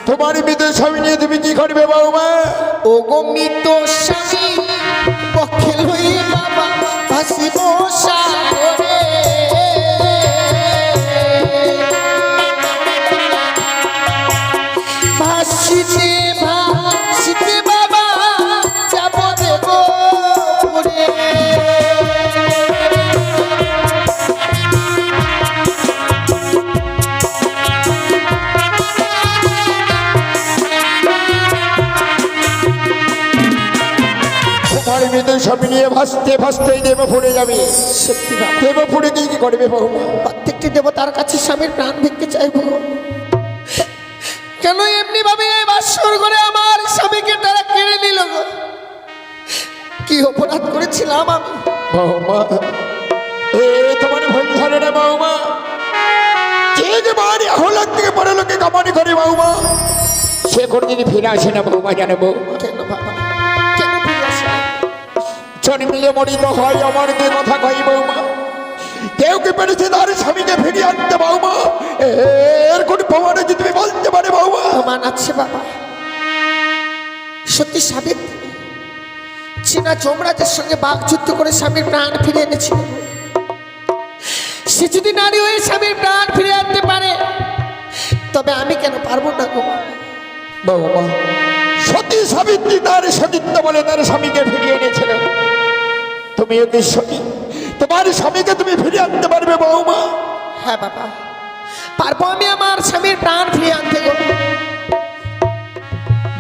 D: তোমার মৃত স্বামী নিয়ে তুমি কি করবে বৌমা?
E: ও গো মৃত স্বামী পক্ষে লই বাবা ভাসিব সাগরে। ভাসিতে ভাসিতে বাবা যাব দেব পুরে।
D: তোমার মৃত স্বামী নিয়ে ভাসতে ভাসতে দেবপুরে যাবে।
E: সত্যি বাবা,
D: দেবপুরে কি কি করবে বৌমা?
E: প্রত্যেকটি দেবতার কাছে স্বামীর প্রাণ ভিক্ষে চাইব। কেন এমনি ভাবে এই বাসর করে আমার স্বামীকে তারা কেড়ে নিল গো? কি অপরাধ করেছিলাম আমি?
D: বৌমা, এ তোমার ভুল ধারণা বৌমা। যে বাড়ি হলক থেকে পরলোকে কামানি করে বৌমা, সে কোনদিনই ফিরে আসে না বৌমা, জানো বৌমা।
E: কেন বাবা?
D: দুজন মিলে মরিত হয় আমার যে কথা কই বৌমা কেউ কি পেরেছে তার স্বামীকে ফিরিয়ে আনতে বৌমা এর কোন প্রমাণ যদি তুমি বলতে পারে বৌমা
E: প্রমাণ আছে বাবা। সত্যি সাবিত্রী চীনা যমরাজের সঙ্গে বাকযুদ্ধ করে স্বামীর প্রাণ ফিরে এনেছিল। সে যদি নারী হয়ে স্বামীর প্রাণ ফিরে আনতে পারে তবে আমি কেন পারবো না গো
D: বৌমা? সতী সাবিত্রী তার সতীত্ব বলে তার স্বামীকে ফিরিয়ে এনেছিল। তুমি ওকে সতী তোমার স্বামীকে তুমি ফিরিয়ে আনতে পারবে বৌমা?
E: হ্যাঁ বাবা পারবো, আমি আমার স্বামীর প্রাণ ফিরে আনতে গো।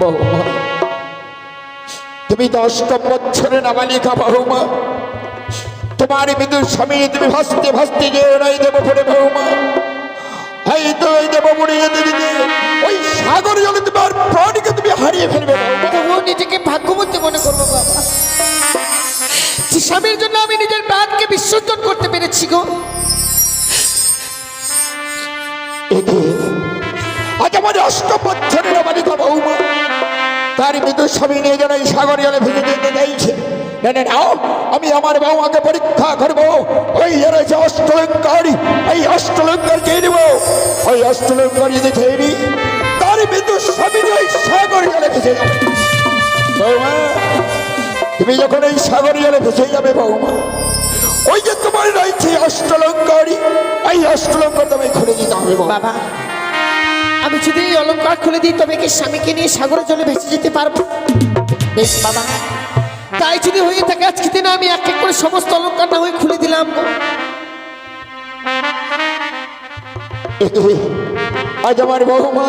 D: বৌমা তুমি 10 বছরে নাবালিকা বৌমা, তোমার বিদুর স্বামী তুমি ভাসতে ভাসতে যে ওরাই দেব পড়ে বৌমা, হয়তো ওই দেব পড়ে যেতে যেতে ওই সাগর জলে তোমার প্রাণীকে তুমি হারিয়ে ফেলবে বৌমা।
E: তবুও নিজেকে ভাগ্যবতী মনে করবো বাবা, যে স্বামীর জন্য আমি নিজের প্রাণকে বিসর্জন করতে পেরেছি গো।
D: আজ আমার 8 বছরের নাবালিকা বৌমা তার বিদুর স্বামী নিয়ে যেন এই সাগর জলে ভেসে যেতে চাইছে। না না না, আমি আমার বৌমাকে পরীক্ষা করবো। ওই যে অষ্টলঙ্কারী, এই অষ্টলঙ্কার চেয়ে নেব। ওই অষ্টলঙ্কার যদি খেয়ে নি তার বিদুর স্বামী ওই সাগর জলে ভেসে যাবে বৌমা। তুমি যখন এই সাগর জলে ভেসে যাবে বৌমা, ওই যে তোমার রয়েছে অষ্টলঙ্কারী, এই অষ্টলঙ্কার তোমায় খুলে দিতে হবে
E: বাবা। আমি যদি এই অলঙ্কার খুলে দিই তবে কি স্বামীকে নিয়ে সাগরে জলে ভেসে যেতে পারবো? বেশ বাবা, তাই যদি হয়ে থাকে আজকে দিনে আমি এক এক করে সমস্ত অলঙ্কার না হয়ে খুলে দিলাম।
D: আজ আমার বৌমা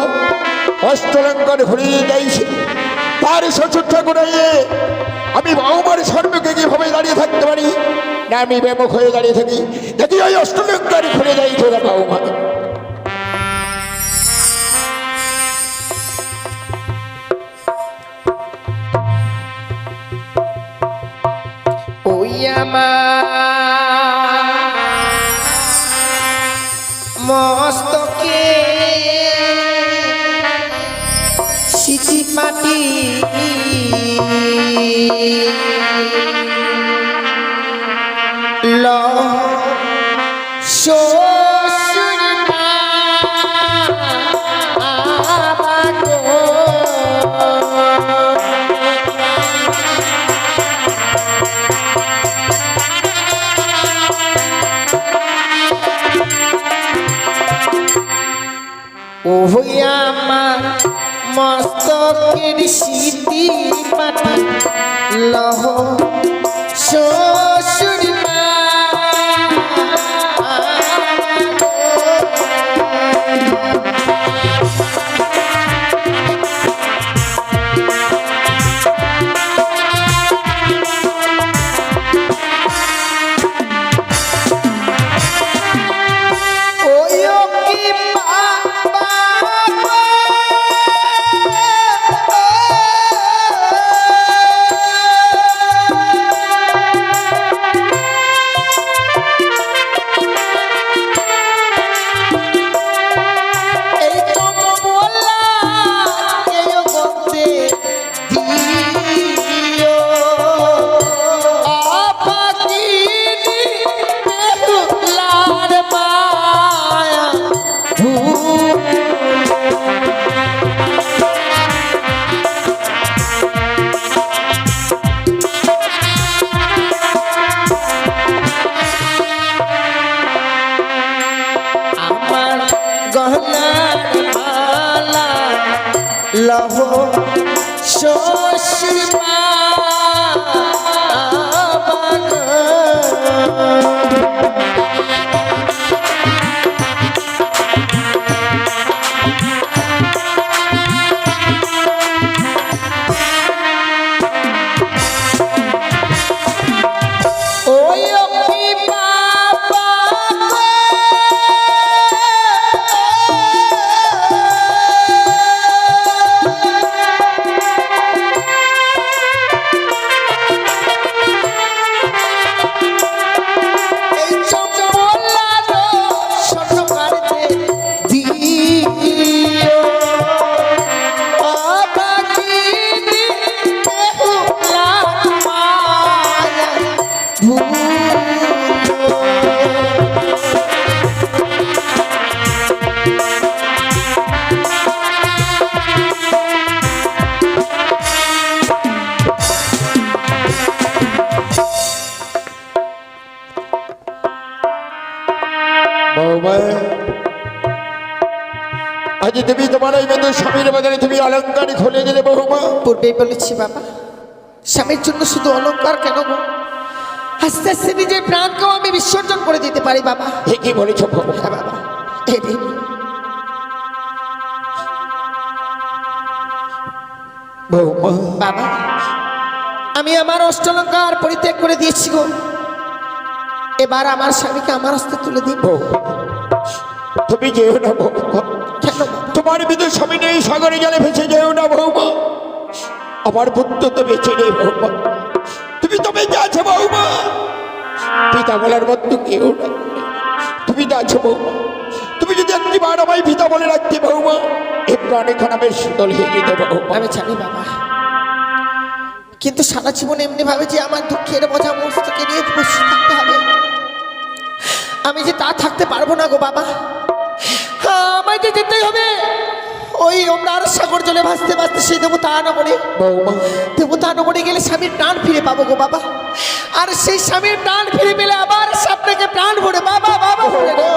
D: অষ্টলঙ্কার ঘুরিয়ে যাইছে, তার শ্বশুর ঠাকুর আমি বৌমার সর্বকে কিভাবে দাঁড়িয়ে থাকতে পারি না, আমি বেমুখ হয়ে দাঁড়িয়ে থাকি। দেখি ওই অষ্টলঙ্কার ঘুরে যাই তোরা বৌমা।
E: ওই আমার মস্তকে সিঁচি মাটি ল শ্বশুর মা গো। ওই আমার মস্তকের স্মৃতি মাটি লহ শ্বশুর মা। লহ শ্বশুর মা
D: বৌমা, আজ তুমি তোমার এই মতো স্বামীর বদলে তুমি অলঙ্কার খুলে দিলে বৌমা।
E: পূর্বেই বলেছি বাবা, স্বামীর জন্য শুধু অলঙ্কার কেন গো, আস্তে আস্তে নিজের প্রাণকেও আমি বিসর্জন করে দিতে পারি বাবা।
D: এ কি বলেছ বৌমা?
E: হ্যাঁ বাবা, এই দিন
D: বৌমা,
E: বাবা, আমি আমার অষ্টলঙ্কার পরিত্যাগ করে দিয়েছি গো। এবার আমার স্বামীকে আমার হস্তে তুলে দিন।
D: বৌমা, তুমি যেও না বৌমা।
E: কেন বাবা?
D: তোমার বিদু স্বামী নেই, সাগরে জলে ভেসে যেও না বৌমা। আমার পুত্র তো বেঁচে নেই বৌমা, তুমি তো বেঁচে আছো বৌমা। পিতা বলার মতো কেউ না, তুমি তো আছো বৌমা। তুমি যদি একটিবার আমায় পিতা বলে রাখতে বৌমা, এ প্রাণে খানাবে শীতল হয়ে যেতে বৌমা।
E: আমি জানি বাবা, কিন্তু সারা জীবন এমনি ভাবে যে আমার দুঃখের বোঝা মস্তকে নিয়ে বসে থাকতে হবে, আমি যে তা থাকতে পারবো না গো বাবা। আমায় যে যেতেই হবে ওই ওমরার সাগর জলে ভাসতে ভাসতে সেই দেবতা নগরে।
D: বৌমা,
E: দেবতা নগরে গেলে স্বামীর প্রাণ ফিরে পাবো গো বাবা। আর সেই স্বামীর প্রাণ ফিরে পেলে আবার আপনাকে প্রাণ ভরে বাবা বাবা বলে গো।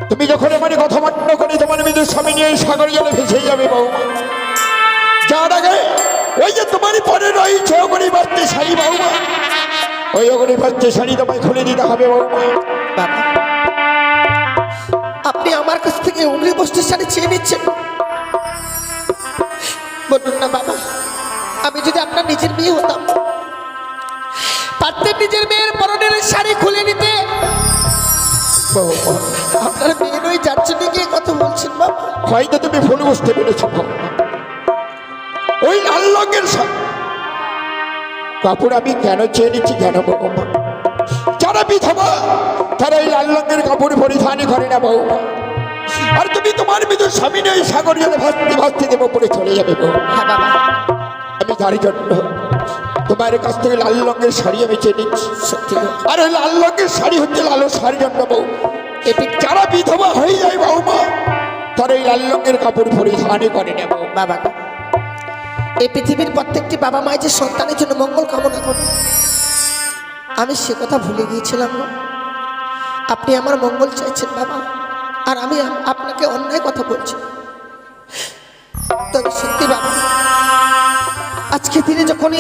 D: তুমি যখন আমার কথা মান্য করে তোমার বিদু স্বামী নিয়ে সাগরে জলে ভেসে যাবে বৌমা, যার আগে ওই যে তোমার পরে রয়েছে অগণি বাচ্চা শাড়ি বৌমা, ওই অগণি বাচ্চা শাড়ি তোমায় খুলে দিতে হবে বৌমা।
E: বাবা, আপনি আমার কাছ থেকে উংলি বস্তির শাড়ি চেয়ে নিচ্ছেন, বলুন না বাবা। আমি যদি আপনার নিজের মেয়ে হতাম, পারতেন নিজের মেয়ের পরনের শাড়ি খুলে নিতে।
D: বৌমা,
E: আপনার মেয়ে নই, যার জন্য গিয়ে কথা বলছেন বাবা।
D: হয়তো তুমি ভুল বুঝতে পেরেছ বৌমা। ওই লাল রঙের কাপড় আমি কেন চেয়ে নিচ্ছি কেন বৌমা? যারা বিধবা তারা এই লাল রঙের কাপড় পরিধানই করে না বৌমা। আর তুমি তোমার বিদু স্বামী নেই সাগর জলে ভাসতে ভাসতে দেবো পরে চলে যাবে বৌমা।
E: হ্যাঁ বাবা,
D: আমি তার জন্য তোমার কাছ থেকে লাল রঙের শাড়ি আমি চেয়ে নিচ্ছি।
E: সত্যি গো।
D: আর ওই লাল রঙের শাড়ি হচ্ছে লাল শাড়ির জন্য বউ। যারা বিধবা হয়ে যায় বৌমা, তারা এই লাল রঙের কাপড় পরিধানই করে না বউ।
E: বাবা, এই পৃথিবীর প্রত্যেকটি বাবা মায়ের যে সন্তানের জন্য মঙ্গল কামনা করে, আমি সে কথা ভুলে গিয়েছিলাম গো। আপনি আমার মঙ্গল চাইছেন বাবা, আর আমি আপনাকে অন্যায় কথা বলছি। তবে সত্যি বাবা, আজকে দিনে যখন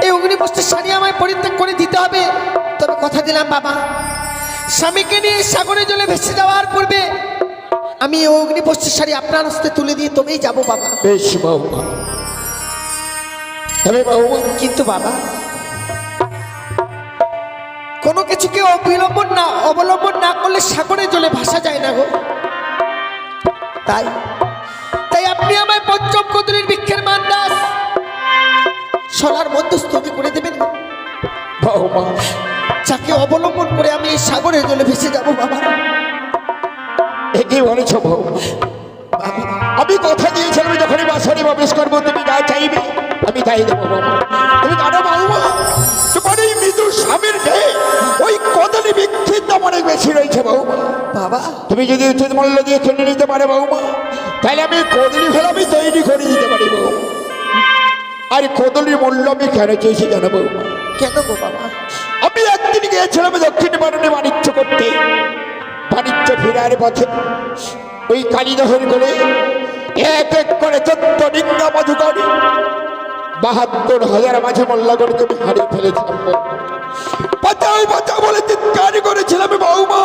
E: এই অগ্নিবস্ত্রের শাড়ি আমায় পরিত্যাগ করে দিতে হবে, তবে কথা দিলাম বাবা, স্বামীকে নিয়ে সাগরে জলে ভেসে যাওয়ার পূর্বে আমি এই অগ্নিবস্ত্রের শাড়ি আপনার হস্তে তুলে দিয়ে তবেই যাবো বাবা।
D: বেশ বৌমা, তবে বৌমা,
E: কিন্তু বাবা, কোনো কিছুকে অবলম্বন না করলে সাগরে জলে ভাসা যায় না গো। তাই তাই আপনি আমায় পঞ্চম কদলির বৃক্ষের মান্দাস সোনার মধ্যস্থ করে দেবেন
D: বৌমা,
E: যাকে অবলম্বন করে আমি এই সাগরের জলে ভেসে যাব বাবা।
D: একই বলেছ বৌমা। আমি কথা দিয়েছিলাম যখনই বাসনে প্রবেশ করবো তুমি যা চাইবে আমি তাই দেবো বৌমা। তুমি জানো বৌমা, তোমার এই মৃদু স্বামীর নেই ওই কদলি বৃক্ষের দাম অনেক বেশি রয়েছে বৌমা।
E: বাবা,
D: তুমি যদি উচিত মূল্য দিয়ে কিনে নিতে পারে বৌমা, তাহলে আমি কদলি ফেলে আমি তৈরি করে দিতে পারি বৌমা। আর কদলির মূল্য আমি কেন চেয়েছি জানো বৌমা?
E: কেন গো বাবা?
D: আমি একদিন গিয়েছিলাম দক্ষিণ ভারতে বাণিজ্য করতে। বাণিজ্য ফেরার পথে ওই কালীদহের করে এক এক করে 14 ডিঙ্গা মধুকরী 72,000 মাঝে মোল্লা করে তুমি হারিয়ে ফেলেছিলাম। বাঁচাও বাঁচাও বলে চিৎকার করেছিলাম বৌমা।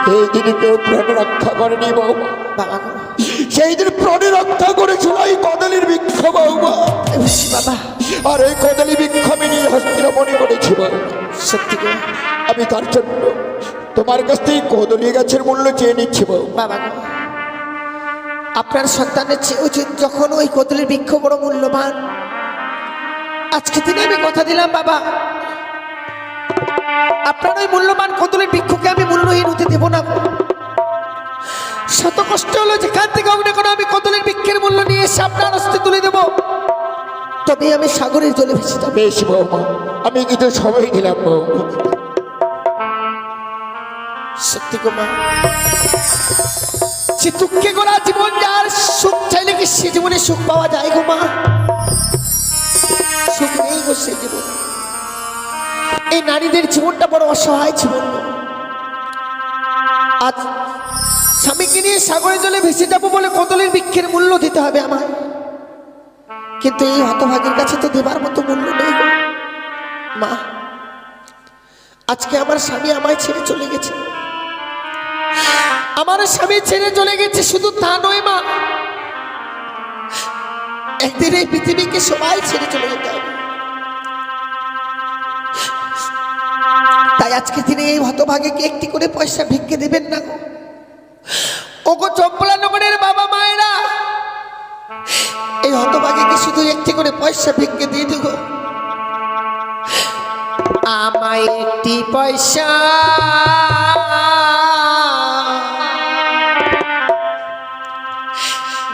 D: সেই দিন কেউ প্রাণ রক্ষা করেনি বৌমা।
E: বাবা গো,
D: সেই দিন প্রাণে রক্ষা করেছিল এই কদলির বৃক্ষ বৌমা।
E: বাবা,
D: আর এই কদলি বৃক্ষ আমি নিজ হস্তে মনে করেছি বৌমা।
E: সত্যি গো।
D: আমি তার জন্য তোমার কাছ থেকে কদলি গাছের মূল্য চেয়ে নিচ্ছি বৌমা।
E: বাবা গো, আপনার সন্তানের চেয়ে উচিত যখন ওই কদলির বৃক্ষ বড় মূল্যবান, আজকে দিনে আমি কথা দিলাম বাবা, আপনার ওই মূল্যবান কদলির বৃক্ষকে আমি মূল্যহীন হতে দেব না। শত কষ্ট হলো যেখান থেকে হোক না কেন আমি কদলির বৃক্ষের মূল্য নিয়ে এসে আপনার হস্তে তুলে দেব। তবে আমি সাগরের জলে ভেসে যাবো।
D: বেশ বৌমা, আমি কিন্তু সবাই দিলাম বৌমা।
E: সত্যি গো মা, যে দুঃখে গোড়া জীবন, যার সুখ চাইলে কি সে জীবনে সুখ পাওয়া যায় গো মা? সুখ নেই গো সে জীবন। এই নারীদের জীবনটা বড় অসহায় জীবন গো। আজ স্বামীকে নিয়ে সাগরের জলে ভেসে যাবো বলে কদলের বৃক্ষের মূল্য দিতে হবে আমায়, কিন্তু এই হতভাগীর কাছে তো দেবার মতো মূল্য নেই গো মা। আজকে আমার স্বামী আমায় ছেড়ে চলে গেছে, আমার স্বামী ছেড়ে চলে গেছে। শুধু তা নয় মা, একদিন এই পৃথিবীকে সবাই ছেড়ে চলে যেতে হবে। তাই আজকে দিনে এই হতভাগীকে একটি করে পয়সা ভিক্ষে দেবেন না গো। ওগো চম্পলানগরের বাবা মায়েরা, এই হতভাগীকে শুধু একটি করে পয়সা ভিক্ষে দিয়ে দিগো। আমায় একটি পয়সা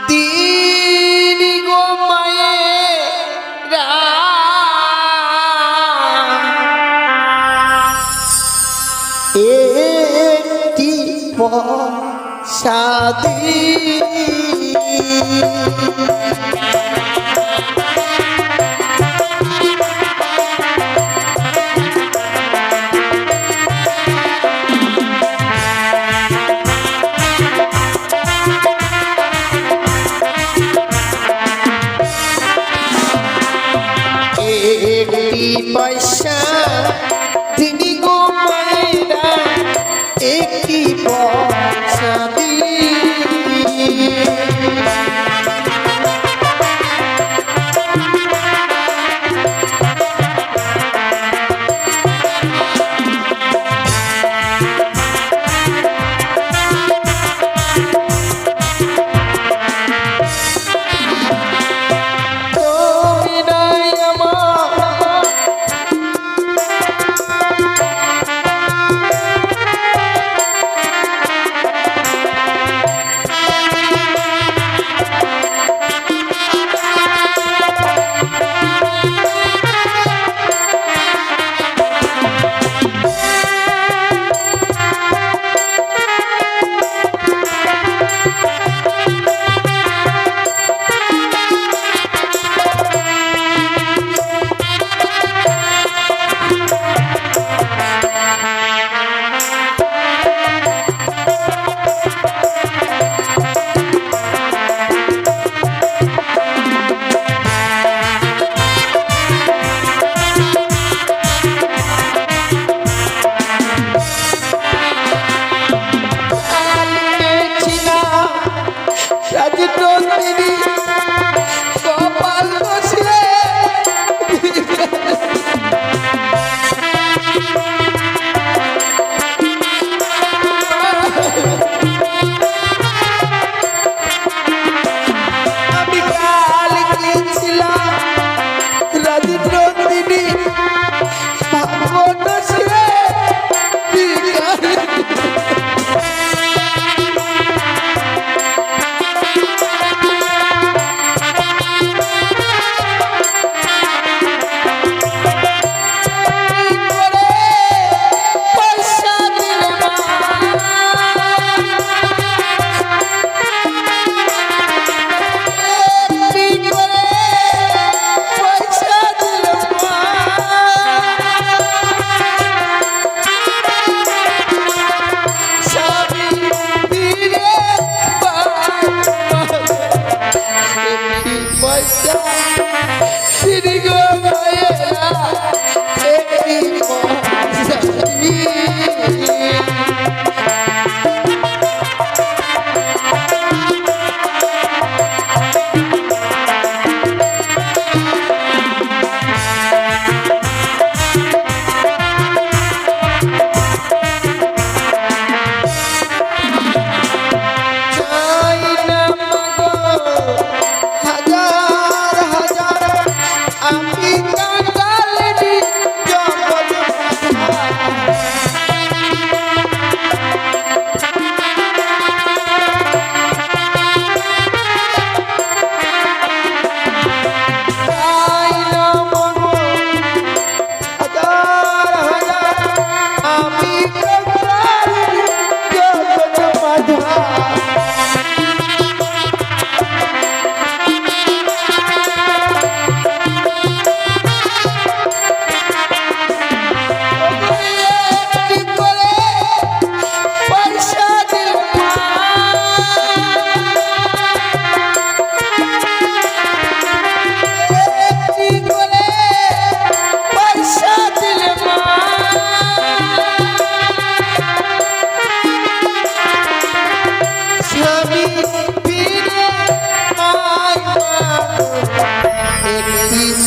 E: দিনি গো মায়েরা, একটি পয়সা পয়সা দিনি গো মায়েরা, একটি পয়সা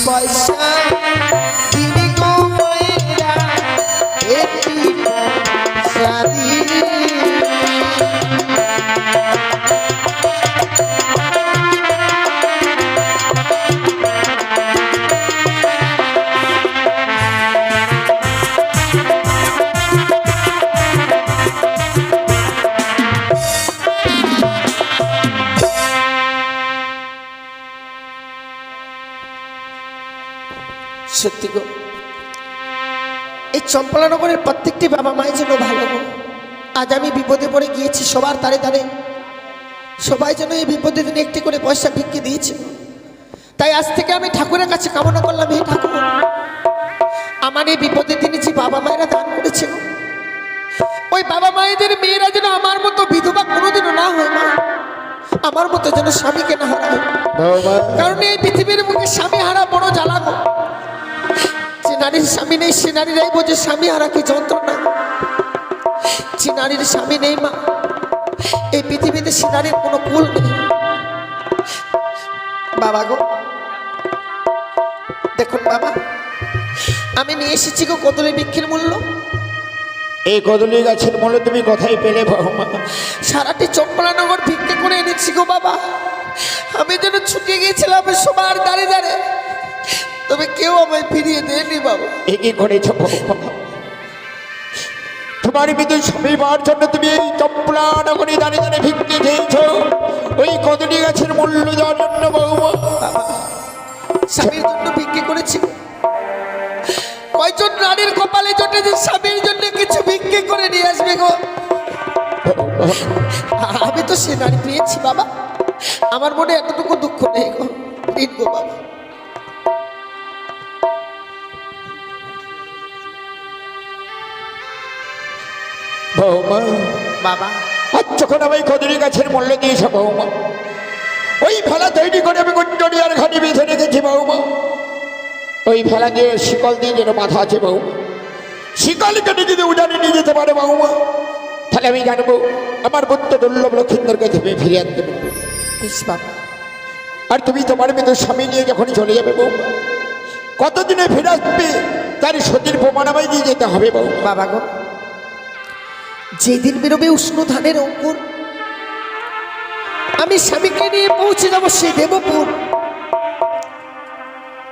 E: পয়সা দিবি গো মায়েরা, একটি পয়সা দিবি। সত্যি গো, এই চম্পলানগরের প্রত্যেকটি বাবা মায়ের জন্য ভালো গো। আজ আমি বিপদে পড়ে গিয়েছি, সবার তারে তারে সবাই যেন এই বিপদের দিনে একটি করে পয়সা ভিক্ষে দিয়েছে। তাই আজ থেকে আমি ঠাকুরের কাছে কামনা করলাম, হে ঠাকুর, আমার এই বিপদের দিনে যে বাবা মায়েরা দান করেছে, ওই বাবা মায়েদের মেয়েরা যেন আমার মতো বিধবা কোনোদিনও না হয় মা, আমার মতো যেন স্বামীকে না হারায়। কারণ এই পৃথিবীর মুখে স্বামী হারা বড় জ্বালা গো। যে নারীর স্বামী নেই সে নারীরাই বোঝে স্বামী হারা কি যন্ত্রণা। যে নারীর স্বামী নেই মা, এই পৃথিবীতে সে নারীর কোনো কুল নেই। বাবা গো, দেখুন বাবা, আমি নিয়ে এসেছি গো কদলী বৃক্ষের মূল্য।
D: এই কদলী গাছের মূল্য তুমি কোথায় পেলে বৌমা?
E: সারাটি চম্পলানগর ভিক্ষে করে এনেছি গো বাবা। আমি যেন ছুটে গিয়েছিলাম সবার দাঁড়ে দাঁড়ে, তবে কেউ আমায় ফিরিয়ে দেয়নি বাবা।
D: এ কি করেছ বৌমা? তোমার মৃত্যু স্বামী পাওয়ার জন্য তুমি এই চম্পলানগরে দাঁড়িয়ে দাঁড়িয়ে ভিক্ষে খেয়েছ, ওই কদলী গাছের মূল্য দেওয়ার জন্য বৌমা?
E: স্বামীর জন্য ভিক্ষে করেছি। কয়জন নারীর কপালে জোটে যে স্বামীর জন্য কিছু ভিক্ষে করে নিয়ে আসবে গো? আমি তো সে নারী পেয়েছি বাবা, আমার মনে এতটুকু দুঃখ নেই গো। দিন গো বাবা।
D: বৌমা
E: বাবা,
D: আজ যখন আমি কদলী গাছের মূল্য দিয়েছ বৌমা, ওই ভেলা তৈরি করে আমি গুঞ্জরিয়ার ঘাটি বেঁধে রেখেছি বৌমা। ওই ভেলা দিয়ে শিকল দিয়ে যেন বাঁধা আছে বৌমা, শিকল কেটে যদি উজানে নিয়ে যেতে পারে বৌমা, তাহলে আমি জানবো আমার বুদ্ধ দুর্লভ লক্ষিন্দরকে তুমি ফিরে আনতে পারবে।
E: বেশ বাবা।
D: আর তুমি তোমার মৃত স্বামী নিয়ে যখন চলে যাবে বৌমা, কতদিনে ফিরে আসবে তার সতীর প্রমাণ আমায় দিয়ে যেতে হবে বৌমা।
E: বাবা গো, যেদিন বেরোবে উষ্ণ ধানের অঙ্কুর, আমি স্বামীকে নিয়ে পৌঁছে যাবো সেই দেবপুর।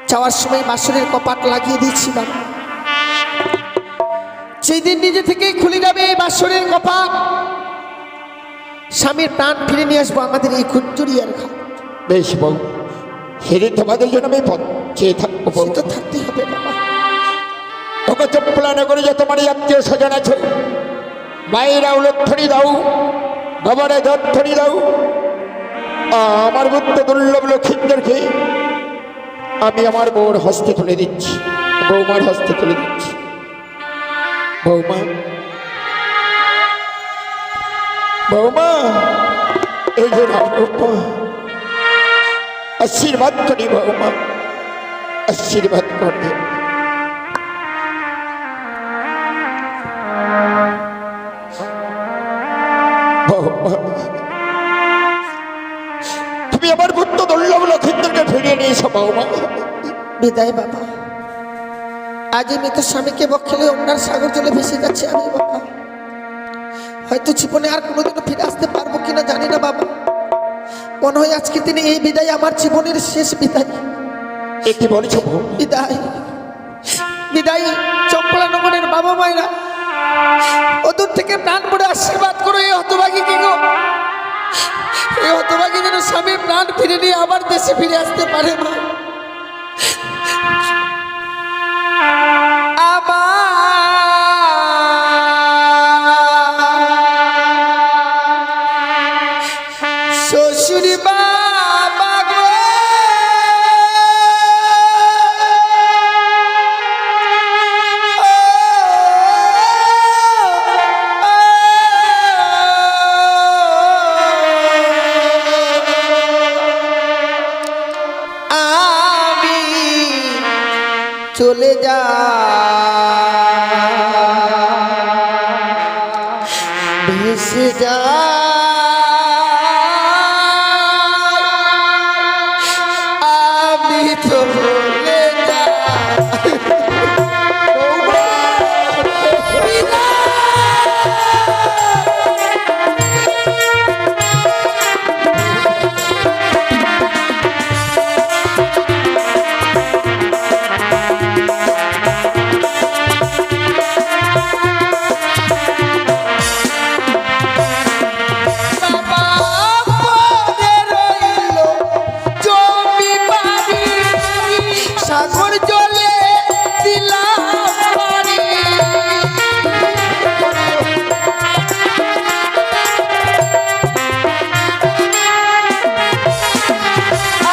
E: যাওয়ার সময় বাসনের কপাট লাগিয়ে দিয়েছি বাবা। সেই দিন নিজে থেকেই খুলে যাবে এই বাসনের কপাট, স্বামীর প্রাণ ফিরে নিয়ে আসবো আমাদের এই গুঞ্জরিয়ার ঘাট।
D: বেশ বউ, সেদিন তোমাদের জন্য আমি পথ চেয়ে থাকবো বউ।
E: তো থাকতেই হবে বাবা।
D: তোকে চম্পলানগরে যে তোমার আত্মীয় স্বজন আছে, মায়েরা উলধ্বনি দাও, বাবারা ধ্বনি দাও। আমার বুদ্ধ দুর্লভ লক্ষিন্দরকে আমি আমার বউর হস্তে তুলে দিচ্ছি, বৌমার হস্তে তুলে দিচ্ছি। বৌমা, বৌমা, এই যে বৌমা, আশীর্বাদ করি বৌমা, আশীর্বাদ করি। তুমি আমার বুদ্ধ দুর্লভ লক্ষিন্দরকে ফিরিয়ে নিয়েছো বৌমা।
E: বিদায় বাবা। আজ আমি তো স্বামীকে বক্ষেলে অন্যার সাগর জলে ভেসে যাচ্ছে আমি বাবা। হয়তো জীবনে আর কোনোদিনও ফিরে আসতে পারবো কিনা জানি না বাবা। মনে হয় আজকের দিনে এই বিদায় আমার জীবনের শেষ বিদায়।
D: কি বলেছো
E: বিদায়, বিদায় চম্পলানগরের বাবা মায়েরা, ওদূর থেকে প্রাণ পড়ে আশীর্বাদ করো এই হতভাগী কি গো। এই হতভাগী যেন স্বামীর প্রাণ ফিরে নিয়ে আবার দেশে ফিরে আসতে পারে মা। শ্বশুর বাবা গো, আমি চলে যা ভেসে যা আমি তো ভুলে দিলাম বাড়ি।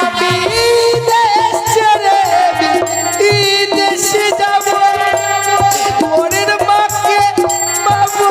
E: আমি দেশ ছেড়ে বিদেশে যাব, পরের মাকে পাবো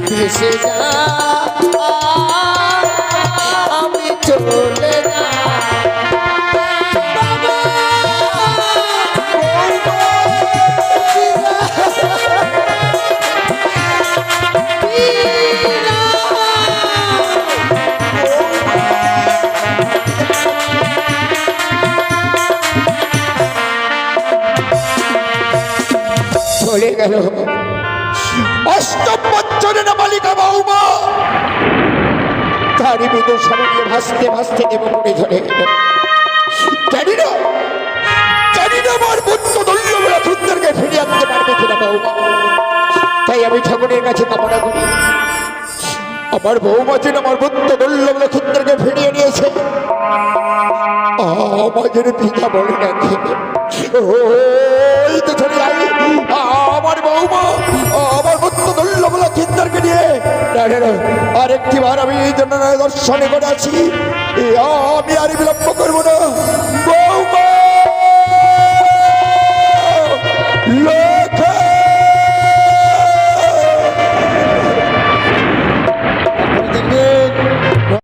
E: ভেসে যা, আমি চলে যা বাবা।
D: চলে গেল অষ্টম বছরে না বালিকা বৌমা, তারই বিদূষণে নিয়ে ভাসতে ভাসতে দেবমনে ধরে গেল। জানি না আমার পুত্র দৈন্যবেলা সুন্দরকে ফিরিয়ে আনতে পারবে কিনা বৌমা। তাই আমি ঠাকুরের কাছে কামনা করি আমার বৌমা যেন আমার পুত্র দৈন্যবেলা সুন্দরকে ফিরিয়ে নিয়েছে আমাদের পিতা বলে রাখে। ওই তো চলে যাই আমার বৌমা আমার পুত্র দৈন্যবেলা সুন্দরকে নিয়ে আরেকটি বার আমি এই জন্য দর্শনে করে আছি। আমি আর বিলম্ব